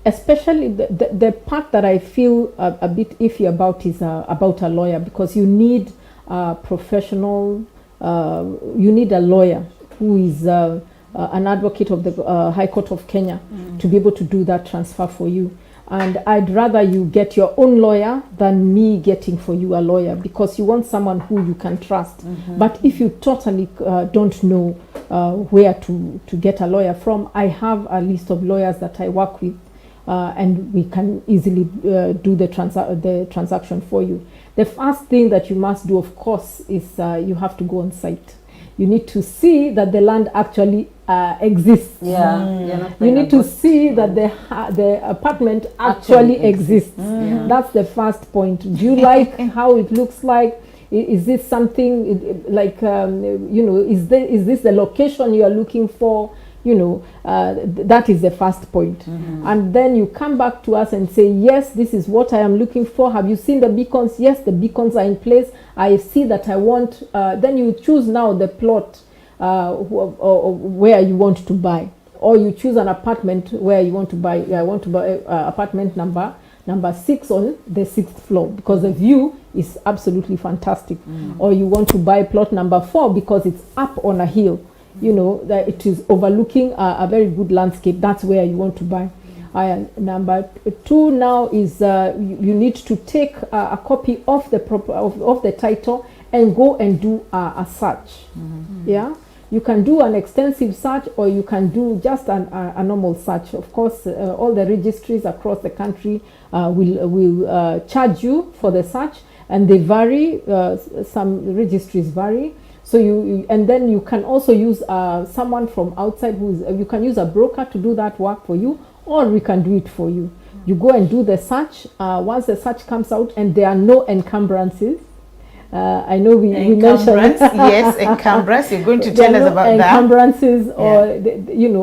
especially the part that I feel a bit iffy about is about a lawyer, because you need a professional, you need a lawyer who is an advocate of the High Court of Kenya to be able to do that transfer for you. And I'd rather you get your own lawyer than me getting for you a lawyer, because you want someone who you can trust. But if you totally don't know where to get a lawyer from, I have a list of lawyers that I work with, and we can easily do the transaction for you. The first thing that you must do, of course, is you have to go on site. You need to see that the land actually exists. You need to see that the apartment actually exists. That's the first point. Do you like how it looks like? Is this something like is this the location you are looking for? That is the first point. And then you come back to us and say, yes, this is what I am looking for. Have you seen the beacons? Yes, the beacons are in place. I see that I want. Then you choose now the plot where you want to buy, or you choose an apartment where you want to buy. I want to buy apartment number 6 on the 6th floor, because the view is absolutely fantastic. Or you want to buy plot number 4 because it's up on a hill. That it is overlooking a very good landscape. That's where you want to buy. Number 2 now is you need to take a copy of the title and go and do a search. You can do an extensive search, or you can do just a normal search. Of course, all the registries across the country will charge you for the search, and they vary. Some registries vary. So and then you can also use someone from outside you can use a broker to do that work for you, or we can do it for you. You go and do the search. Once the search comes out and there are no encumbrances, I know we mentioned yes, encumbrance. You're going to tell us about encumbrances, or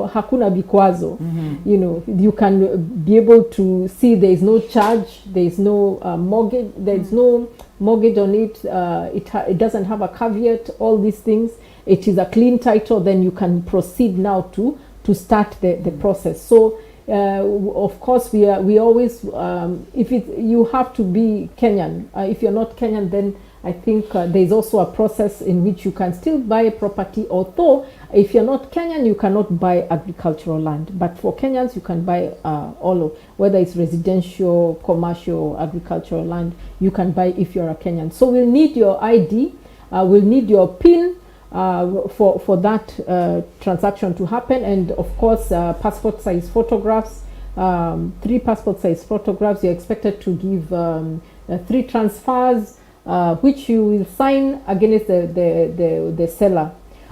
hakuna bikwazo. You can be able to see there is no charge, there is no mortgage, there is no mortgage on it. It doesn't have a caveat. All these things. It is a clean title. Then you can proceed now to start the process. So. Of course, we always you have to be Kenyan. If you're not Kenyan, then I think there's also a process in which you can still buy a property. Although if you're not Kenyan, you cannot buy agricultural land. But for Kenyans, you can buy all of, whether it's residential, commercial, agricultural land. You can buy if you're a Kenyan. So we'll need your ID. We'll need your PIN. For that transaction to happen, and of course passport size photographs, 3 passport size photographs. You're expected to give 3 transfers, which you will sign against the seller.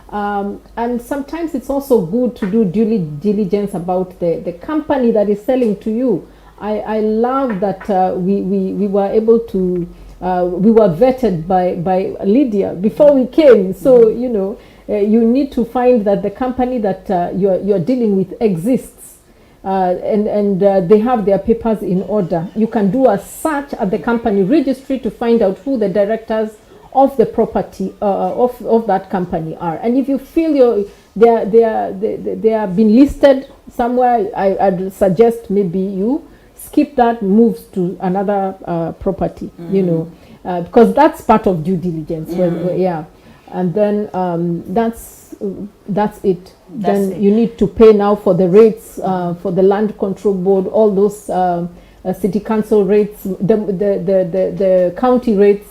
And sometimes it's also good to do due diligence about the company that is selling to you. I love that we were able to we were vetted by Lydia before we came. So you need to find that the company that you're dealing with exists, and they have their papers in order. You can do a search at the company registry to find out who the directors of the property of that company are. And if you feel they are been listed somewhere, I'd suggest maybe you skip that, moves to another property, because that's part of due diligence. And then that's it. You need to pay now for the rates, for the land control board, all those city council rates, the county rates.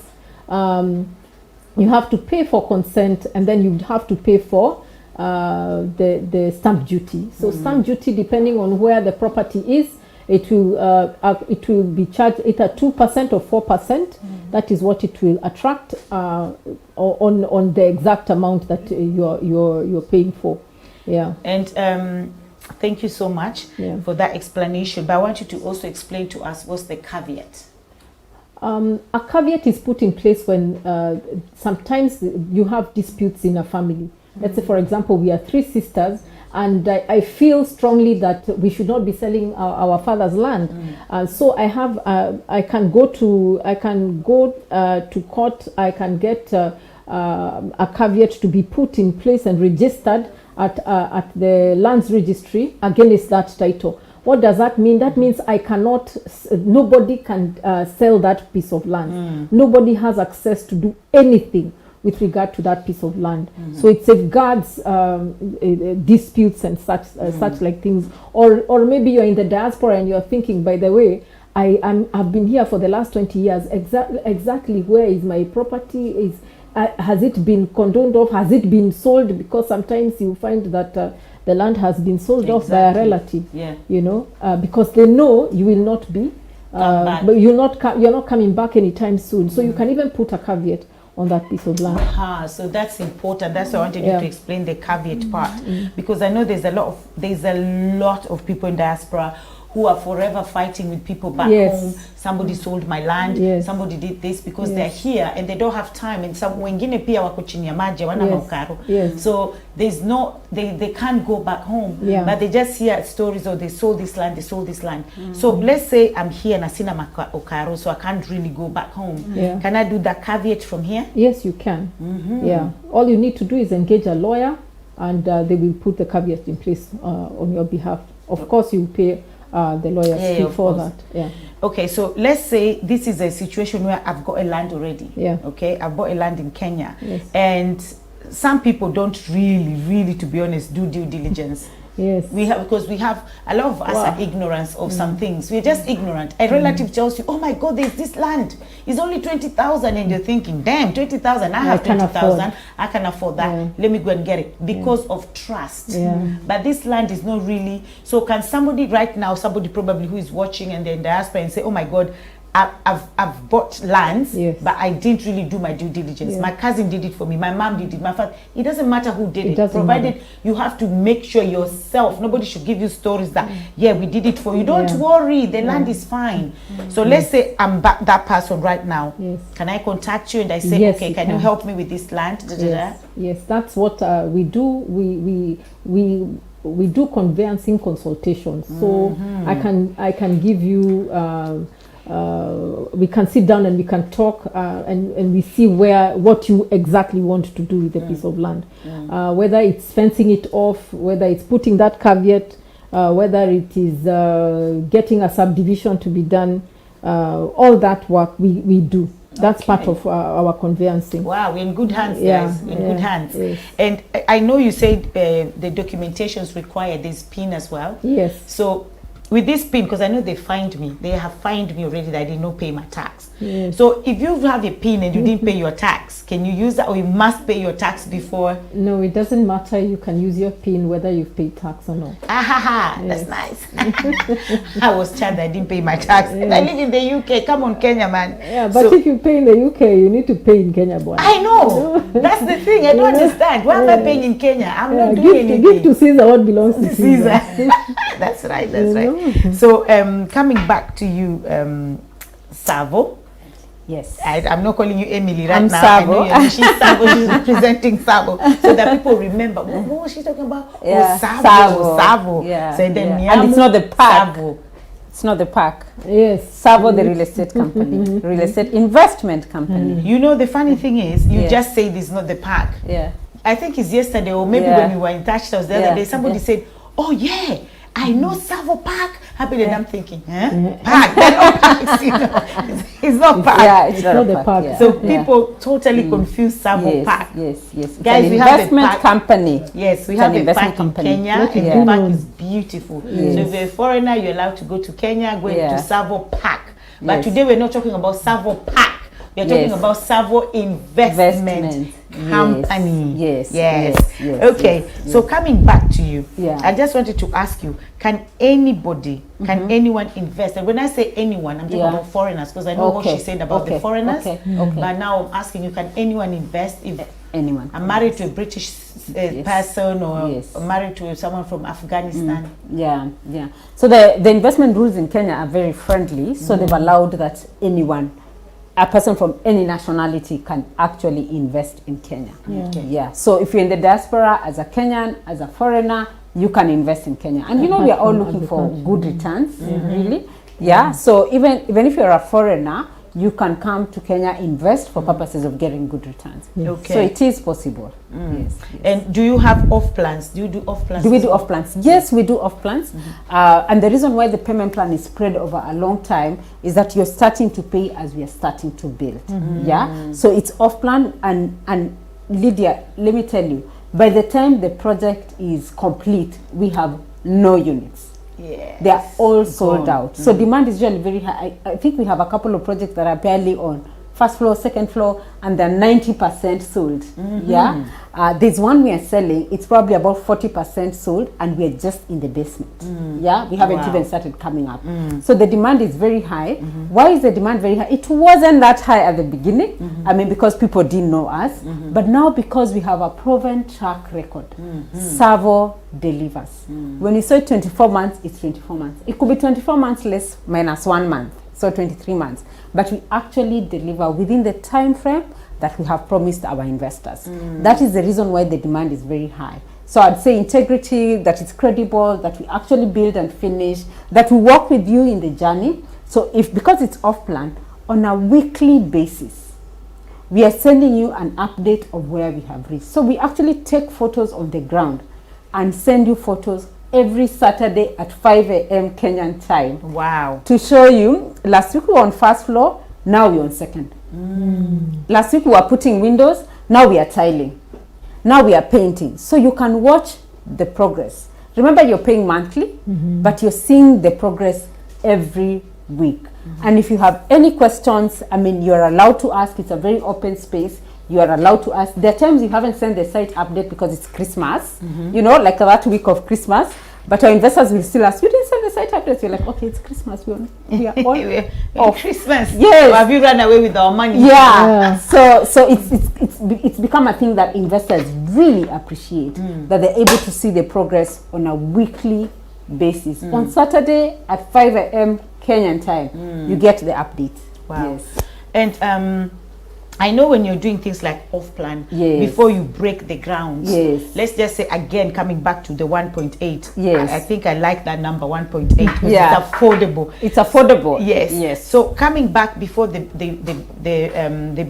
You have to pay for consent, and then you have to pay for the stamp duty. So stamp duty, depending on where the property is, it will be charged either 2% or 4%. That is what it will attract on the exact amount that you're paying for. Yeah. And thank you so much for that explanation. But I want you to also explain to us what's the caveat. A caveat is put in place when sometimes you have disputes in a family. Let's say, for example, we are 3 sisters, and I feel strongly that we should not be selling our father's land. So I can go to court. I can get a caveat to be put in place and registered at the lands registry against that title. What does that mean? That means nobody can sell that piece of land. Nobody has access to do anything with regard to that piece of land. So it safeguards disputes and such like things. Or maybe you're in the diaspora and you're thinking, by the way, I've been here for the last 20 years. Exactly where is my property? Has it been condoned off? Has it been sold? Because sometimes you find that the land has been sold off by a relative. Because they know you will not be, but you're not coming back anytime soon. So you can even put a caveat on that piece of land. So that's important. That's why I wanted you to explain the caveat part, because I know there's a lot of people in diaspora who are forever fighting with people back home. Somebody sold my land, somebody did this, because they're here and they don't have time, and some wengine pia wako chini ya maji wana maukaro. So there's no, they can't go back home, but they just hear stories, or they sold this land, So let's say I'm here na sina maukaro, so I can't really go back home. Can I do that caveat from here? Yes, you can. All you need to do is engage a lawyer, and they will put the caveat in place on your behalf. Of course, you pay the lawyer's fee for that. Okay, so let's say this is a situation where I've got a land already. Okay, I've bought a land in Kenya, and some people don't really, to be honest, do due diligence. Because we have a lot of us are ignorant of some things. We're just ignorant. A relative tells you, oh my God, there's this land. It's only 20,000, and you're thinking, damn, 20,000. I have 20,000. I can afford that. Let me go and get it, because of trust. But this land is not really. So can somebody right now, somebody probably who is watching and they're in diaspora, and say, oh my God, I've bought lands, Yes. but I didn't really do my due diligence. Yeah. My cousin did it for me. My mom did it. My father. It doesn't matter who did it. doesn't Provided matter. you have to make sure yourself. Nobody should give you stories that yeah, we did it for you. Don't Yeah. worry, the land is fine. So let's say I'm that person right now. Yes. Can I contact you and I say, Yes, okay, you can you can. help me with this land? Da, da, da. Yes, yes, that's what we do. We do conveyancing consultations. So I can give you. We can sit down and we can talk and we see what you exactly want to do with the piece of land, whether it's fencing it off, whether it's putting that caveat, whether it is getting a subdivision to be done. All that work we do. That's part of our conveyancing. Wow, we're in good hands, Yeah, guys. We're in yeah, good hands. yes. And I know you said the documentations required this PIN as well. Yes. So with this PIN, because I know they fined me, they have fined me already that I did not pay my tax. Yes. So if you have a PIN and you didn't pay your tax, can you use that, or you must pay your tax before? No, it doesn't matter. You can use your PIN whether you've paid tax or not. That's nice. I was charged that I didn't pay my tax. And I live in the UK. Come on, Kenya, man. Yeah, but So- if you pay in the UK, you need to pay in Kenya, boy. I know. That's the thing. I don't understand. Why am I paying in Kenya? I'm not doing give anything. to Caesar what belongs to Caesar. Caesar. That's right. That's right. So coming back to you, Savo. Yes. I'm not calling you Emily right I'm now. Savo. I know she's Savo. She's representing Savo, so that people remember. What was she talking about? Yeah, Oh, Savo. Savo. Savo. Yeah, So then yeah. And it's not the park. Savo. It's not the park. Yes. Savo, the real estate company, real estate investment company. You know, the funny thing is, you Yeah. just said it's not the park. Yeah. I think it's yesterday, or maybe Yeah. when we were in touch house the other Yeah. day, somebody Yeah. said, "Oh yeah, I know Savo Park." Happy, and I'm thinking, park? They're not parks, you know. It's not park. Yeah, it's It's not, not a the park. park. Yeah. So Yeah. people totally confuse Savo Yes, Park. yes, yes. It's Guys, an we have a investment park- company. Yes, we It's have an a investment park company. in Kenya, Let it and be the park known. is beautiful. Yes. So if you're a foreigner, you're allowed to go to Kenya, go Yeah. to Savo Park. But Yes. today we're not talking about Savo Park. We're talking Yes. about Savo Investment Investment. Company. Yes, Yes. yes, yes, Okay. yes, So coming back to you, Yeah. I just wanted to ask you: can anybody, can anyone invest? And when I say anyone, I'm talking Yeah. about foreigners, because I know what Okay, she said about the okay, foreigners. okay, okay. But now I'm asking you: can anyone invest if Anyone. I'm married to a British person, or Yes. married to someone from Afghanistan? Yeah, yeah. So the investment rules in Kenya are very friendly. So they've allowed that anyone, a person from any nationality, can actually invest in Kenya. Yeah. Okay. Yeah. So if you're in the diaspora as a Kenyan, as a foreigner, you can invest in Kenya. And you know, we are all looking for good returns, really. Yeah. So even if you're a foreigner, you can come to Kenya, invest for purposes of getting good returns. Okay. So it is possible. Yes, yes. And do you have off plans? Do you do off plans? Do we do off plans? Yes, we do off plans. And the reason why the payment plan is spread over a long time is that you're starting to pay as we are starting to build. Yeah. So it's off plan, and Lydia, let me tell you, by the time the project is complete, we have no units. Yeah. They are all sold Gone. out. So demand is usually very high. I think we have a couple of projects that are barely on first floor, second floor, and they're 90% sold. Yeah. There's one we are selling. It's probably about 40% sold, and we're just in the basement. Yeah. We haven't Wow. even started coming up. So the demand is very high. Why is the demand very high? It wasn't that high at the beginning. I mean, because people didn't know us. But now, because we have a proven track record, Savo delivers. When you say 24 months, it's 24 months. It could be 24 months less minus 1 month. So 23 months. But we actually deliver within the time frame that we have promised our investors. That is the reason why the demand is very high. So I'd say integrity, that it's credible, that we actually build and finish, that we work with you in the journey. So because it's off plan, on a weekly basis, we are sending you an update of where we have reached. So we actually take photos on the ground and send you photos every Saturday at 5 a.m. Kenyan time Wow. to show you. Last week we were on first floor, now we're on second. Last week we were putting windows, now we are tiling. Now we are painting. So you can watch the progress. Remember, you're paying monthly, but you're seeing the progress every week. And if you have any questions, I mean, you're allowed to ask. It's a very open space. You are allowed to ask. There are times you haven't sent the site update because it's Christmas, you know, like that week of Christmas. But our investors will still ask, you didn't send the site birthdays, you're like, okay, it's Christmas. We are all We're off. Christmas. Yes. Or have you run away with our money? Yeah. So it's become a thing that investors really appreciate, that they're able to see the progress on a weekly basis. On Saturday at 5 a.m. Kenyan time, you get the update. Wow. Yes. And I know when you're doing things like off plan, Yes. before you break the ground, Yes. let's just say again, coming back to the 1.8, Yes. I think I like that number 1.8 because Yeah. it's affordable. It's affordable. Yes. Yes. So coming back before they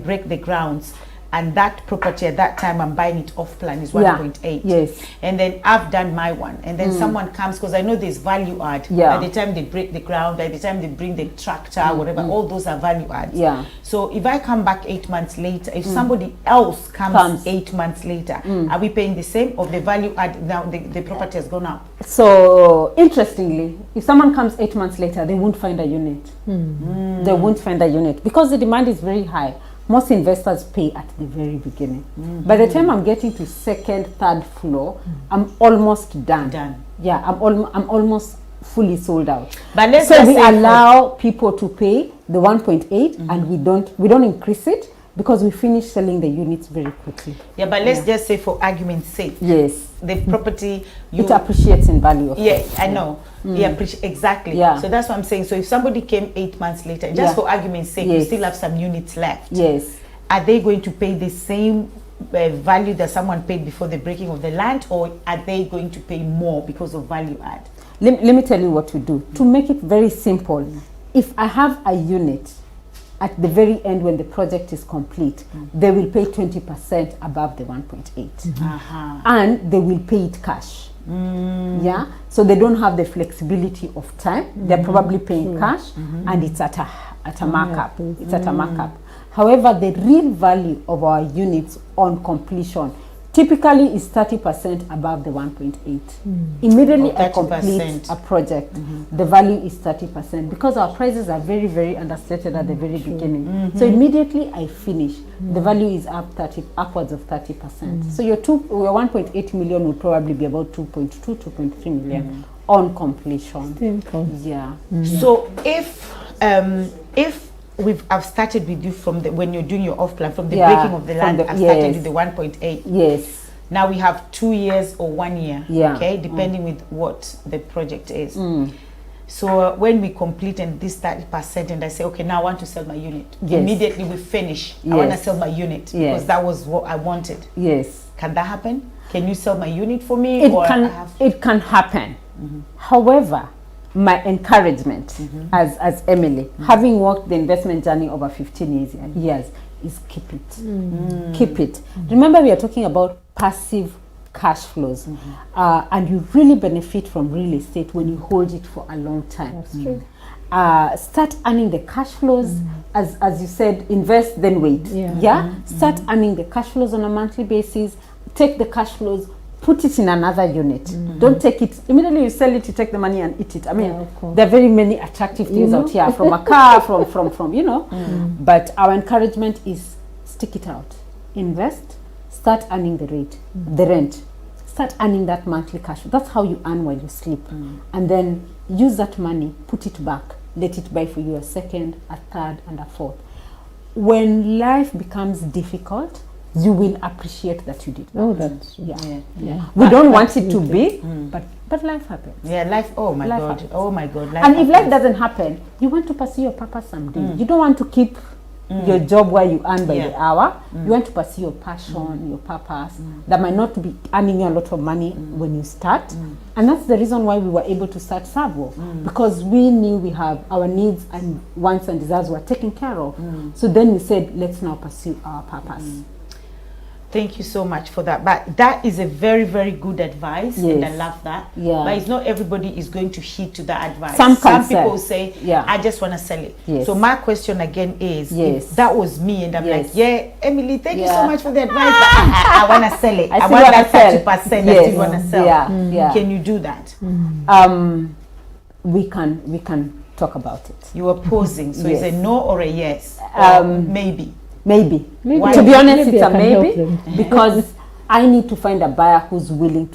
break the grounds, and that property at that time I'm buying it off plan is 1.8. Yes. And then I've done my one, and then someone comes, because I know there's value add. Yeah. By the time they break the ground, by the time they bring the tractor, whatever, all those are value adds. Yeah. So if I come back 8 months later, if somebody else comes 8 months later, are we paying the same, or the value add now the property has gone up? So interestingly, if someone comes 8 months later, they won't find a unit. They won't find a unit because the demand is very high. Most investors pay at the very beginning. By the time I'm getting to second, third floor, I'm almost done. Yeah, I'm almost fully sold out. But let's so just we say allow people to pay the 1.8, and we don't increase it because we finish selling the units very quickly. Yeah, but let's just say for argument's sake, Yes. the property you It appreciates in value. Of yeah, course. I know. Yeah, exactly. Yeah. So that's what I'm saying. So if somebody came 8 months later, just Yeah. for argument's sake, you Yes. still have some units left. Yes. Are they going to pay the same value that someone paid before the breaking of the land, or are they going to pay more because of value add? Let me tell you what we do. To make it very simple, if I have a unit at the very end when the project is complete, they will pay 20% above the 1.8. And they will pay it cash. Yeah, so they don't have the flexibility of time. They're probably paying cash, and it's at a markup. It's at a markup. However, the real value of our units on completion typically is 30% above the 1.8. Immediately I complete a project, the value is 30% because our prices are very, very understated at the very beginning. So immediately I finish, the value is upwards of 30%. So your 1.8 million will probably be about 2.2, 2.3 million on completion. Yeah. So if I've started with you from when you're doing your off plan, from the breaking of the land, I've started with the 1.8. Yes. Now we have 2 years or 1 year. Yeah. Okay, depending with what the project is. So when we complete and this 30%, and I say, okay, now I want to sell my unit. Yes. Immediately we finish. I want to sell my unit because that was what I wanted. Yes. Can that happen? Can you sell my unit for me? It can happen. However, my encouragement as Emily, having walked the investment journey over 15 years, is keep it. Keep it. Remember, we are talking about passive cash flows, and you really benefit from real estate when you hold it for a long time. That's true. Start earning the cash flows, as you said, invest then wait. Start earning the cash flows on a monthly basis. Take the cash flows, put it in another unit. Don't take it immediately. You sell it, you take the money and eat it. I mean, there are very many attractive things out here, from a car, from you know. But our encouragement is stick it out, invest, start earning the rent, start earning that monthly cash. That's how you earn while you sleep, and then use that money, put it back, let it buy for you a second, a third, and a fourth. When life becomes difficult, you will appreciate that you did that. Oh, that's We don't want it to be, but life happens. Yeah, life. Oh my Life God. happens. Oh my God. And if life doesn't happen, you want to pursue your purpose someday. You don't want to keep your job where you earn by the hour. You want to pursue your passion, your purpose, that might not be earning you a lot of money when you start. And that's the reason why we were able to start Savo, because we knew we have our needs and wants and desires were taken care of. So then we said, let's now pursue our purpose. Thank you so much for that. But that is a very, very good advice, and I love that. Yeah. But it's not everybody is going to heed to that advice. Some people say, I just want to sell it. Yes. So my question again is, if that was me, and I'm like, Emily, thank you so much for the advice, but I want to sell it. I want that 30%. I still want to sell. Can you do that? We can talk about it. You are posing, so it's a no or a yes, maybe. Maybe. To be honest, it's a maybe, because I need to find a buyer who's willing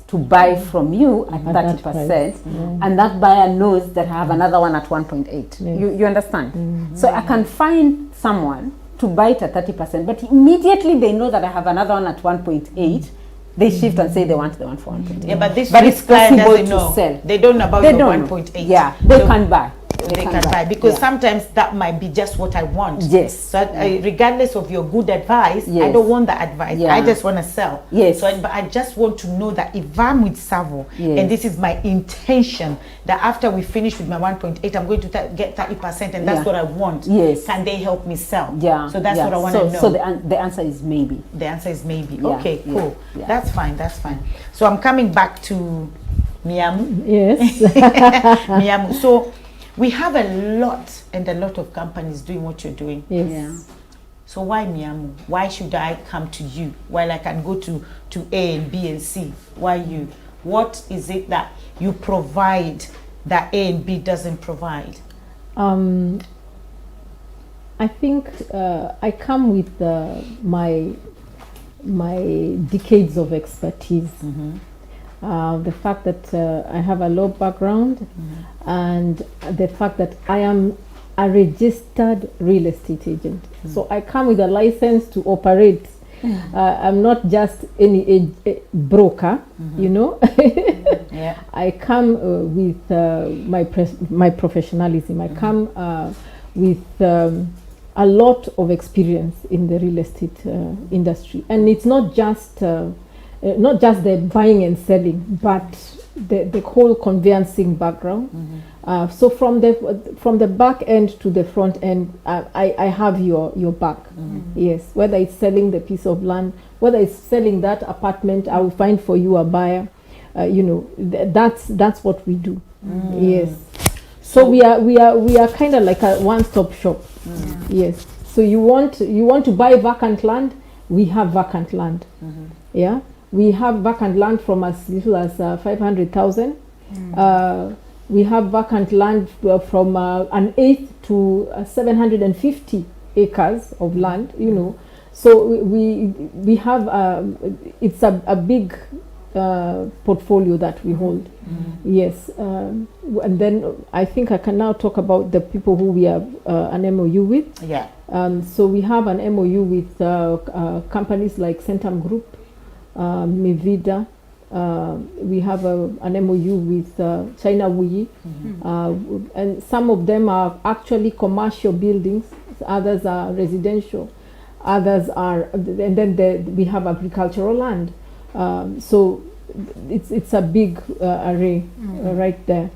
to buy from you at At that 30%, price. and that buyer knows that I have another one at 1.8. Yes. You understand? So I can find someone to buy it at 30%, but immediately they know that I have another one at 1.8. They shift and say they want the one for 1.8. Yeah, but this But it's client possible doesn't to know. sell. They don't know about They your don't 1.8. Yeah, they So can buy. they can buy because Yeah. sometimes that might be just what I want. Yes. So regardless of your good advice, I Yes. don't want the advice. Yeah. I just want to sell. Yes. So but I just want to know that if I'm with Savo Yes. and this is my intention that after we finish with my 1.8, I'm going to get 30%, and that's Yeah. what I want. Yes. Can they help me sell? Yeah. So that's yeah. what I want to know. So the answer is maybe. The answer is maybe. Yeah, Okay, yeah, cool. yeah. That's fine. That's fine. So I'm coming back to Miamu. Yes. Miamu. So we have a lot of companies doing what you're doing. Yes. Yeah. So why Miamu? Why should I come to you while I can go to A and B and C? Why you? What is it that you provide that A and B doesn't provide? I think I come with my decades of expertise. The fact that I have a law background, and the fact that I am a registered real estate agent. So I come with a license to operate. I'm not just any broker, you know. Yeah. I come with my professionalism. I come with a lot of experience in the real estate industry, and it's not just the buying and selling, but the whole conveyancing background. So from the back end to the front end, I have your back. Yes, whether it's selling the piece of land, whether it's selling that apartment, I will find for you a buyer. You know, that's what we do. Yes. So we are kind of like a one-stop shop. Yes. So you want to buy vacant land? We have vacant land. Yeah. We have vacant land from as little as 500,000. We have vacant land from an eighth to 750 acres of land. You know. So we have it's a big portfolio that we hold. Yes, and then I think I can now talk about the people who we have an MOU with. Yeah. So we have an MOU with companies like Centum Group, Mivida. We have an MOU with China Wuyi, and some of them are actually commercial buildings, others are residential, others are, and then we have agricultural land. So it's a big array right there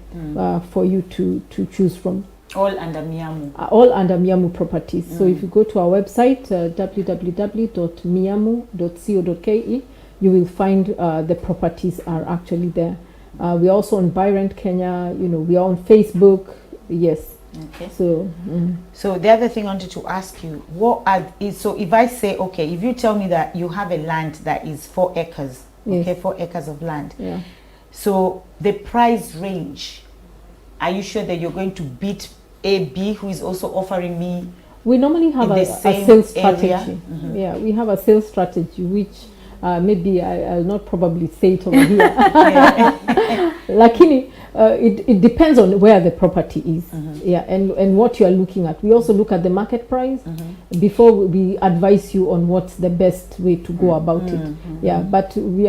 for you to choose from. All under Miamu. All under Miamu Properties. So if you go to our website, www.miamu.co.ke, you will find the properties are actually there. We're also on Buy Rent Kenya. You know, we are on Facebook. Yes. Okay. So. So the other thing I wanted to ask you, so if I say, okay, if you tell me that you have a land that is 4 acres, Yes. okay, 4 acres of land. Yeah. So the price range, are you sure that you're going to beat AB, who is also offering me? We normally have In a the same sales strategy. area? Yeah, we have a sales strategy, which maybe I'll not probably say it over here. Lakini, it depends on where the property is, yeah, and what you are looking at. We also look at the market price before we advise you on what's the best way to go about it. Yeah, but we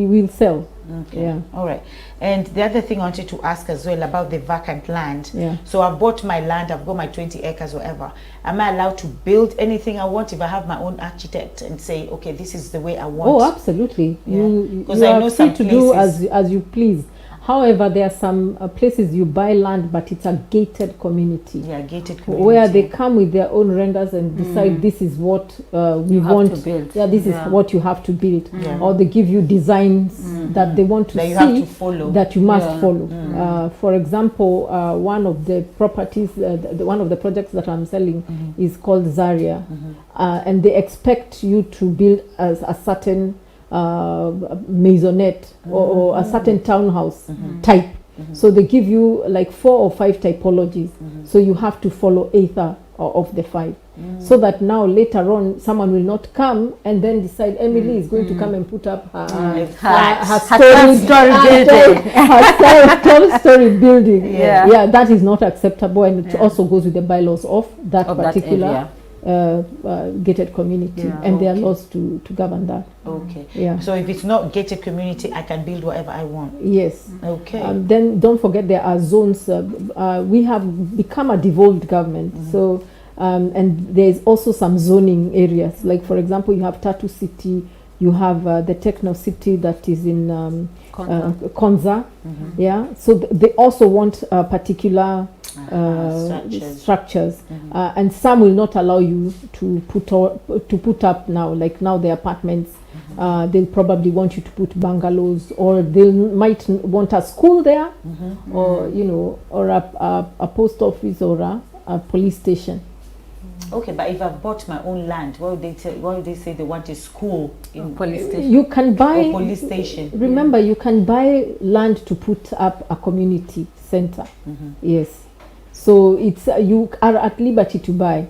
will sell. Okay. Yeah. All right. And the other thing I wanted to ask as well about the vacant land. Yeah. So I've bought my land, I've got my 20 acres, whatever. Am I allowed to build anything I want if I have my own architect and say, okay, this is the way I want? Oh, absolutely. Yeah. You 'Cause I know are some free to do places- as you please. However, there are some places you buy land, but it's a gated community. Yeah, gated community. Where they come with their own renders and decide this is what we You have want to build. Yeah, this Yeah. is what you have to build. Yeah. Or they give you designs that they want to That see you have to follow. that you must Yeah. follow. For example, one of the properties, one of the projects that I'm selling is called Zaria, and they expect you to build a certain maisonette or a certain townhouse type. So they give you like 4 or 5 typologies. So you have to follow either of the 5, so that now later on someone will not come and then decide Emily is going to come and put up her twelve-story building. Yeah. That is not acceptable, and it also goes with the bylaws of that particular gated community, and there are laws to govern that. Okay. Yeah. So if it's not gated community, I can build whatever I want. Yes. Okay. Then don't forget there are zones. We have become a devolved government, so and there's also some zoning areas. Like for example, you have Tatu City, you have the Techno City that is in Konza. Yeah. So they also want particular structures, and some will not allow you to put up now. Like now the apartments, they'll probably want you to put bungalows, or they might want a school there, or or a post office, or a police station. Okay, but if I've bought my own land, what would they say they want a school in police station? You can buy or police station. Remember, you can buy land to put up a community center. Yes, so it's you are at liberty to buy,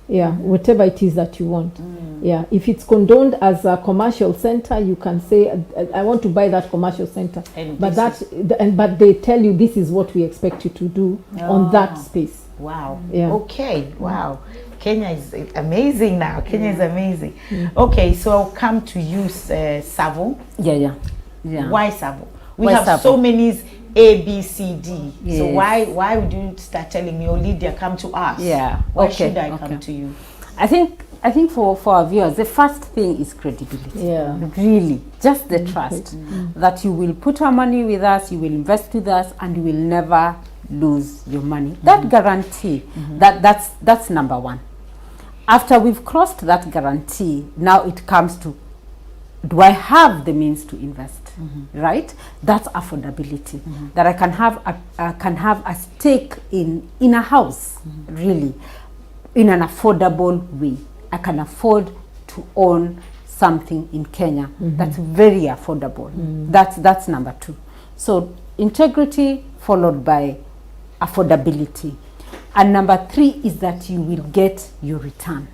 whatever it is that you want. Yeah, if it's condoned as a commercial center, you can say, I want to buy that commercial center, but they tell you this is what we expect you to do on that space. Wow. Yeah. Okay. Wow. Kenya is amazing now. Kenya is amazing. Okay, so I'll come to you, Savo. Yeah. Why Savo? We Why have Savo? so many A, B, C, D. Yes. So why would you start telling me, oh Lydia, come to us? Yeah. Why Okay, should I okay. come to you? I think for our viewers, the first thing is credibility. Yeah. Really, just the trust that you will put your money with us, you will invest with us, and you will never lose your money. That guarantee, that's number one. After we've crossed that guarantee, now it comes to, do I have the means to invest? Right? That's affordability. That I can have a stake in a house, really, in an affordable way. I can afford to own something in Kenya that's very affordable. That's number two. So integrity followed by affordability. And number three is that you will get your return.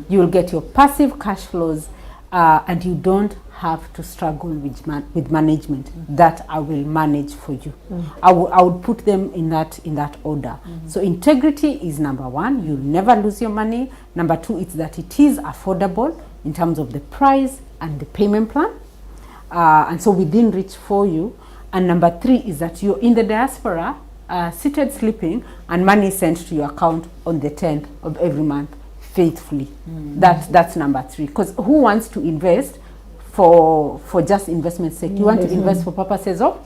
You will get your passive cash flows, and you don't have to struggle with management. That I will manage for you. I would put them in that order. So integrity is number one. You'll never lose your money. Number two is that it is affordable in terms of the price and the payment plan, and so within reach for you. And number three is that you're in the diaspora, seated sleeping, and money sent to your account on the 10th of every month faithfully. That's number three. Because who wants to invest for just investment sake? You want to invest for purposes of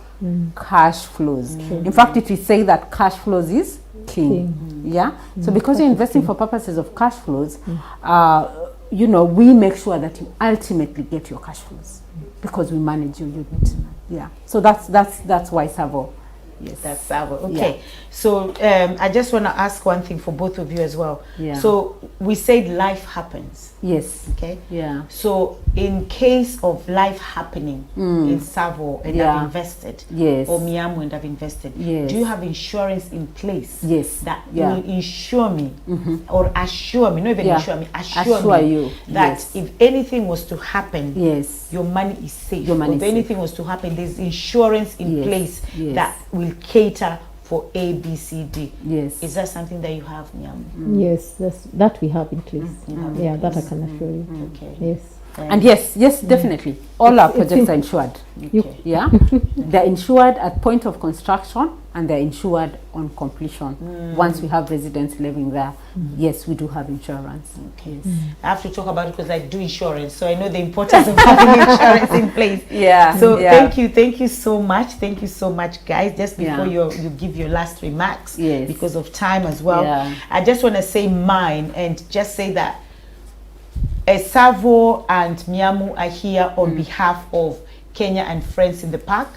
cash flows. In fact, it is say that cash flows is king. Yeah. So because you're investing for purposes of cash flows, we make sure that you ultimately get your cash flows because we manage your unit. Yeah. So that's why Savo. Yes, that's Savo. Okay. So I just want to ask one thing for both of you as well. Yeah. So we said life happens. Yes. Okay. Yeah. So in case of life happening in Savo and I've invested, yes, or Miamu and I've invested, yes, do you have insurance in place? Yes. That will insure me or assure me, not even insure me, assure me you that if anything was to happen, yes, your money is safe. Your money if anything was to happen, there's insurance in place that will cater for A, B, C, D. Yes. Is that something that you have, Miamu? Yes, that we have in place. Yeah, that I can assure you. Okay. Yes. And yes, definitely. All our projects are insured. Okay. Yeah. They're insured at point of construction and they're insured on completion. Once we have residents living there, yes, we do have insurance. Okay. I have to talk about it because I do insurance, so I know the importance of having insurance in place. Yeah. So thank you so much. Thank you so much, guys. Just before you give your last remarks, because of time as well, I just want to say mine and just say that Savo and Miamu are here on behalf of Kenya and Friends in the Park.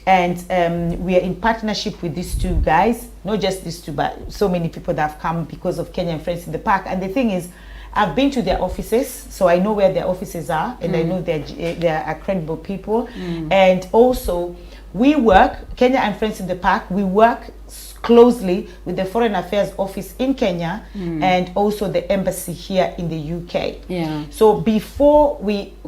And we are in partnership with these two guys, not just these two, but so many people that have come because of Kenya and Friends in the Park. And the thing is, I've been to their offices, so I know where their offices are, and I know they're credible people. And also, we work, Kenya and Friends in the Park, we work closely with the Foreign Affairs Office in Kenya and also the embassy here in the UK. Yeah. So before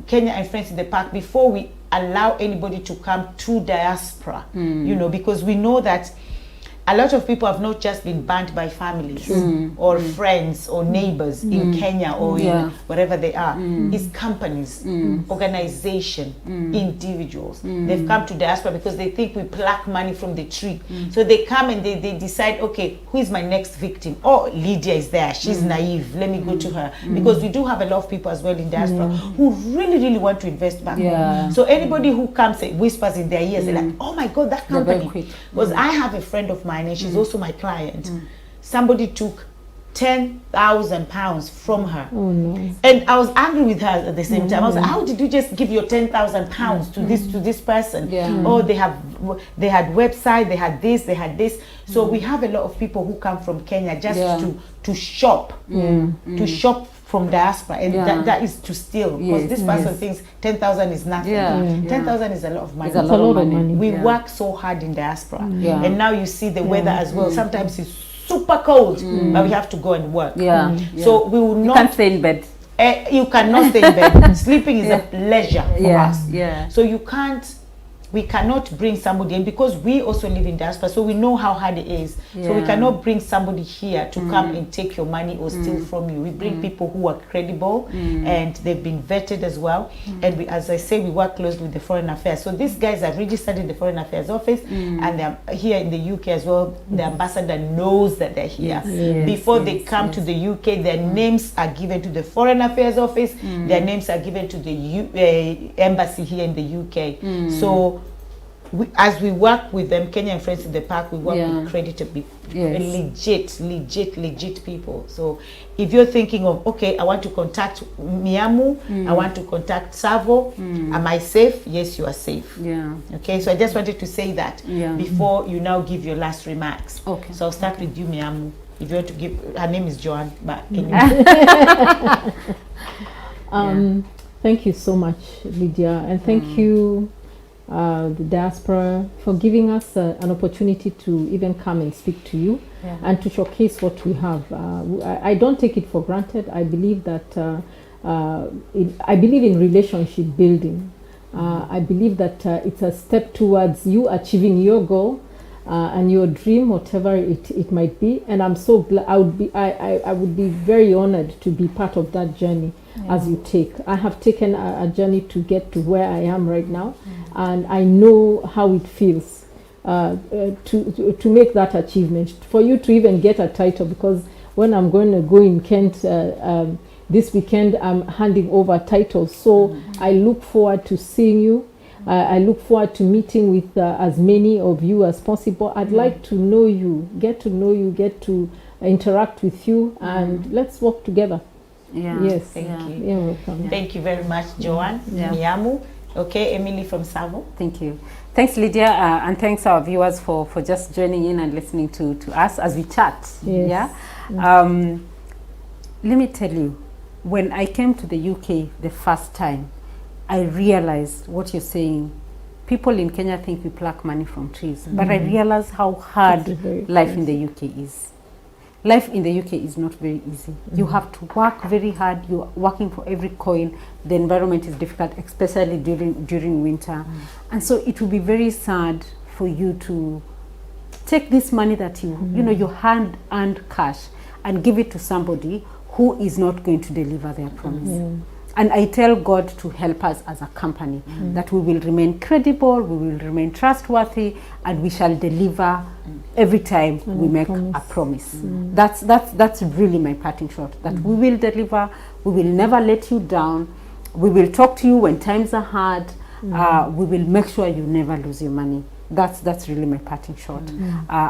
Kenya and Friends in the Park, before we allow anybody to come to diaspora, you know, because we know that a lot of people have not just been banned by families or friends or neighbors in Kenya or in wherever they are. It's companies, organization, individuals. They've come to diaspora because they think we pluck money from the tree. So they come and they decide, okay, who is my next victim? Oh, Lydia is there. She's naive. Let me go to her. Because we do have a lot of people as well in diaspora who really, really want to invest back home. So anybody who comes and whispers in their ears, they're like, oh my God, that company. Because I have a friend of mine and she's also my client. Somebody took £10,000 from her. Oh no. And I was angry with her at the same time. I was like, how did you just give your £10,000 to this person? Oh, they had website, they had this, they had this. So we have a lot of people who come from Kenya just to shop, to shop from diaspora, and that is to steal, because this person thinks 10,000 is nothing. 10,000 is a lot of money. It's a lot of money. We work so hard in diaspora, and now you see the weather as well. Sometimes it's super cold, but we have to go and work. So we will not. You can't stay in bed. You cannot stay in bed. Sleeping is a pleasure for us. So we cannot bring somebody in, because we also live in diaspora, so we know how hard it is. So we cannot bring somebody here to come and take your money or steal from you. We bring people who are credible and they've been vetted as well. And we, as I say, we work closely with the Foreign Affairs. So these guys are registered in the Foreign Affairs Office, and they're here in the UK as well. The ambassador knows that they're here. Before they come to the UK, their names are given to the Foreign Affairs Office. Their names are given to the embassy here in the UK. So as we work with them, Kenya and Friends in the Park, we work with credible, legit people. So if you're thinking of, okay, I want to contact Miamu, I want to contact Savo, am I safe? Yes, you are safe. Okay, so I just wanted to say that before you now give your last remarks. Okay. So I'll start with you, Miamu. If you want to give, her name is Joanne, but can you? Thank you so much, Lydia, and thank you, the diaspora, for giving us an opportunity to even come and speak to you and to showcase what we have. I don't take it for granted. I believe that I believe in relationship building. I believe that it's a step towards you achieving your goal and your dream, whatever it might be. And I'm so glad. I would be very honored to be part of that journey as you take. I have taken a journey to get to where I am right now, and I know how it feels to make that achievement. For you to even get a title, because when I'm going to go in Kent this weekend, I'm handing over titles. So I look forward to seeing you. I look forward to meeting with as many of you as possible. I'd like to know you, get to interact with you, and let's work together. Yes. Thank you. You're welcome. Thank you very much, Joanne. Miamu. Okay, Emily from Savo. Thank you. Thanks, Lydia, and thanks our viewers for just joining in and listening to us as we chat. Let me tell you, when I came to the UK the first time, I realized what you're saying. People in Kenya think we pluck money from trees, but I realized how hard life in the UK is. Life in the UK is not very easy. You have to work very hard. You're working for every coin. The environment is difficult, especially during winter. And so it will be very sad for you to take this money that you know, your hand-earned cash, and give it to somebody who is not going to deliver their promise. And I tell God to help us as a company, that we will remain credible, we will remain trustworthy, and we shall deliver every time we make a promise. That's really my parting shot, that we will deliver, we will never let you down, we will talk to you when times are hard, we will make sure you never lose your money. That's really my parting shot.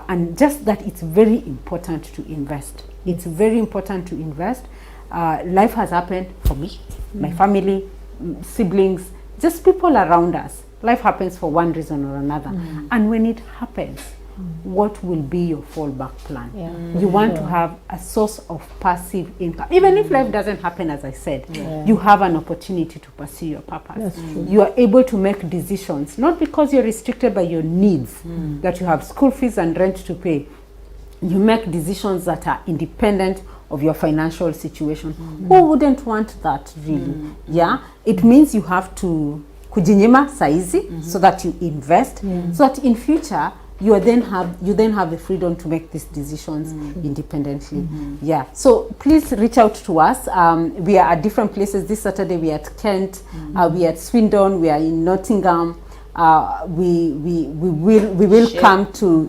And just that it's very important to invest. It's very important to invest. Life has happened for me, my family, siblings, just people around us. Life happens for one reason or another. And when it happens, what will be your fallback plan? You want to have a source of passive income. Even if life doesn't happen, as I said, you have an opportunity to pursue your purpose. You are able to make decisions, not because you're restricted by your needs, that you have school fees and rent to pay, you make decisions that are independent of your financial situation. Who wouldn't want that, really? Yeah, it means you have to kujinyima saizi so that you invest, so that in future you then have the freedom to make these decisions independently. Yeah, so please reach out to us. We are at different places. This Saturday we are at Kent, we are at Swindon, we are in Nottingham. We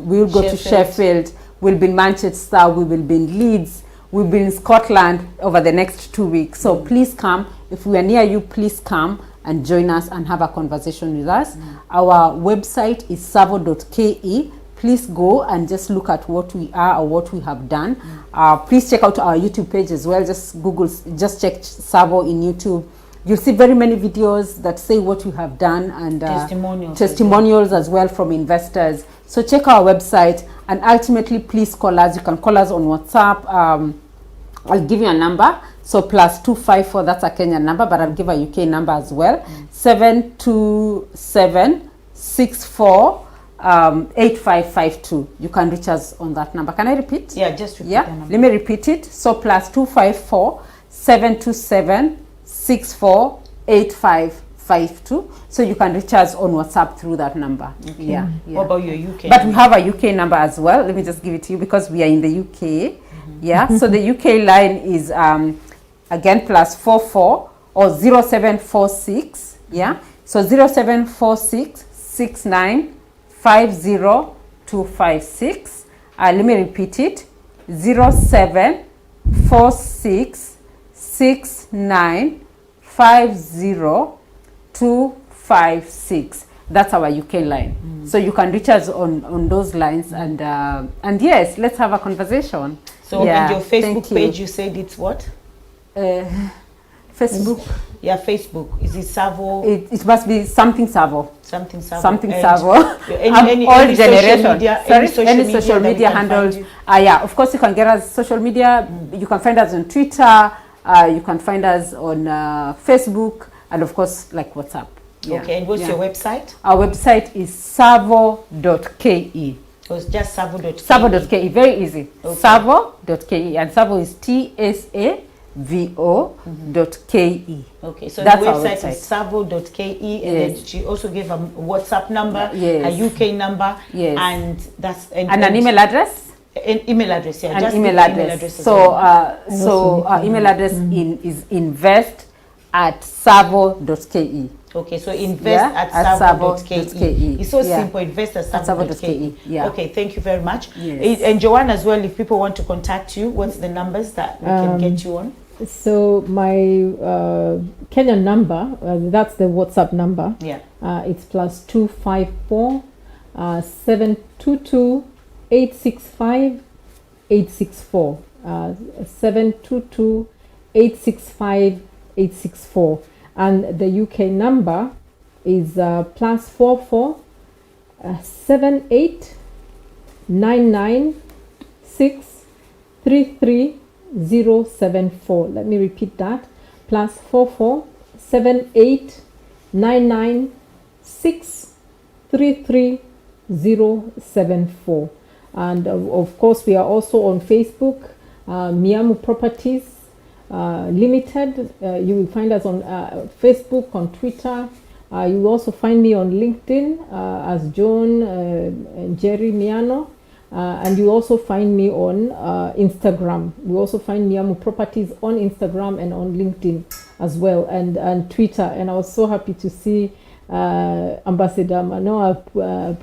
will go to Sheffield. We'll be in Manchester. We will be in Leeds. We'll be in Scotland over the next 2 weeks. So please come. If we are near you, please come and join us and have a conversation with us. Our website is savo.ke. Please go and just look at what we are or what we have done. Please check out our YouTube page as well. Just check Savo in YouTube. You'll see very many videos that say what we have done, and testimonials as well from investors. So check our website, and ultimately please call us. You can call us on WhatsApp. I'll give you a number. So +254, that's a Kenyan number, but I'll give a UK number as well. 727648552. You can reach us on that number. Can I repeat? Yeah, just repeat the number. Let me repeat it. So +254 727648552. So you can reach us on WhatsApp through that number. Okay. Yeah. What about your UK But number? we have a UK number as well. Let me just give it to you because we are in the UK. Yeah. So the UK line is again +44 or 0746. Yeah. So 0746 6950256. Let me repeat it. 0746 6950256. That's our UK line. So you can reach us on those lines, and yes, let's have a conversation. So and your Facebook page, you said it's what? Facebook. Yeah, Facebook. Is it Savo? It must be something Savo. Something Savo. Something And Savo. Any generation. Any social media handles. Yeah, of course you can get us social media. You can find us on Twitter. You can find us on Facebook, and of course like WhatsApp. Yeah. Okay, and what's your website? Our website is savo.ke. So it's just savo.ke. Savo.ke, very easy. Okay. Savo.ke, and Savo is TSAVO.ke. Okay, so That's the our website website. is savo.ke, and Yes. then she also gave a WhatsApp number, Yes. a UK number, Yes. and that's And an email address. An email address, yeah. An Just email the address. as So, well. our email address is invest@savo.ke. Okay, so invest at savo.ke. It's so simple, invest at savo.ke. Yeah. Okay, thank you very much. Yes. And Joanne as well, if people want to contact you, what's the numbers that we can get you on? So my Kenyan number, that's the WhatsApp number. Yeah. It's +254 722 865 864. 722 865 864. And the UK number is +44 78 99 633 074. Let me repeat that. +44 78 99 633 074. And of course we are also on Facebook, Miamu Properties Limited. You will find us on Facebook, on Twitter. You will also find me on LinkedIn as John and Jerry Miano. And you also find me on Instagram. You also find Miamu Properties on Instagram and on LinkedIn as well, and Twitter. And I was so happy to see Ambassador Manoa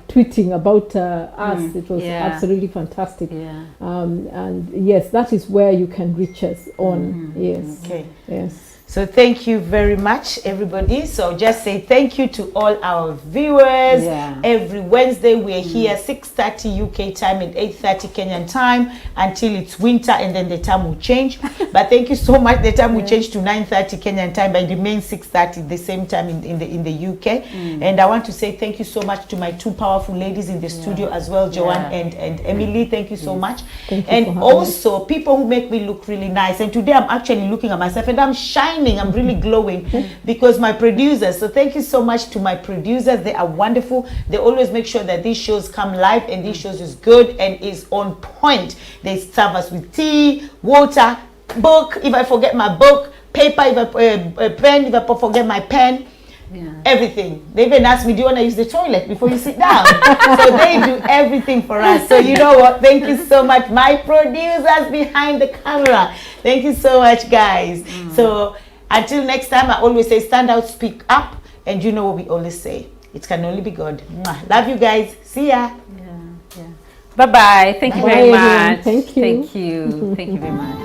tweeting about us. It was absolutely fantastic. Yeah. And yes, that is where you can reach us on. Yes. Okay. Yes. So thank you very much, everybody. So just say thank you to all our viewers. Yeah. Every Wednesday we're here 6:30 UK time and 8:30 Kenyan time until it's winter, and then the time will change. But thank you so much. The time will change to 9:30 Kenyan time, but it remains 6:30 the same time in the UK. And I want to say thank you so much to my two powerful ladies in the studio as well, Joanne and Emily. Thank you so much. Thank you And for having also people who make me look really nice. And today I'm actually looking at myself and I'm shining. shining. I'm really glowing because my producers. So thank you so much to my producers. They are wonderful. They always make sure that these shows come live and these shows is good and is on point. They serve us with tea, water, book. If I forget my book, paper. If I pen. If I forget my pen. Yeah. Everything. They even ask me, do you want to use the toilet before you sit down? So they do everything for us. So you know what? Thank you so much. My producers behind the camera. Thank you so much, guys. So until next time, I always say, stand out, speak up. And you know what we always say. It can only be God. Mwah. Love you guys. See ya. Yeah. Bye-bye. Thank you Bye, very everyone. much. Thank you. Thank you. Thank you very much.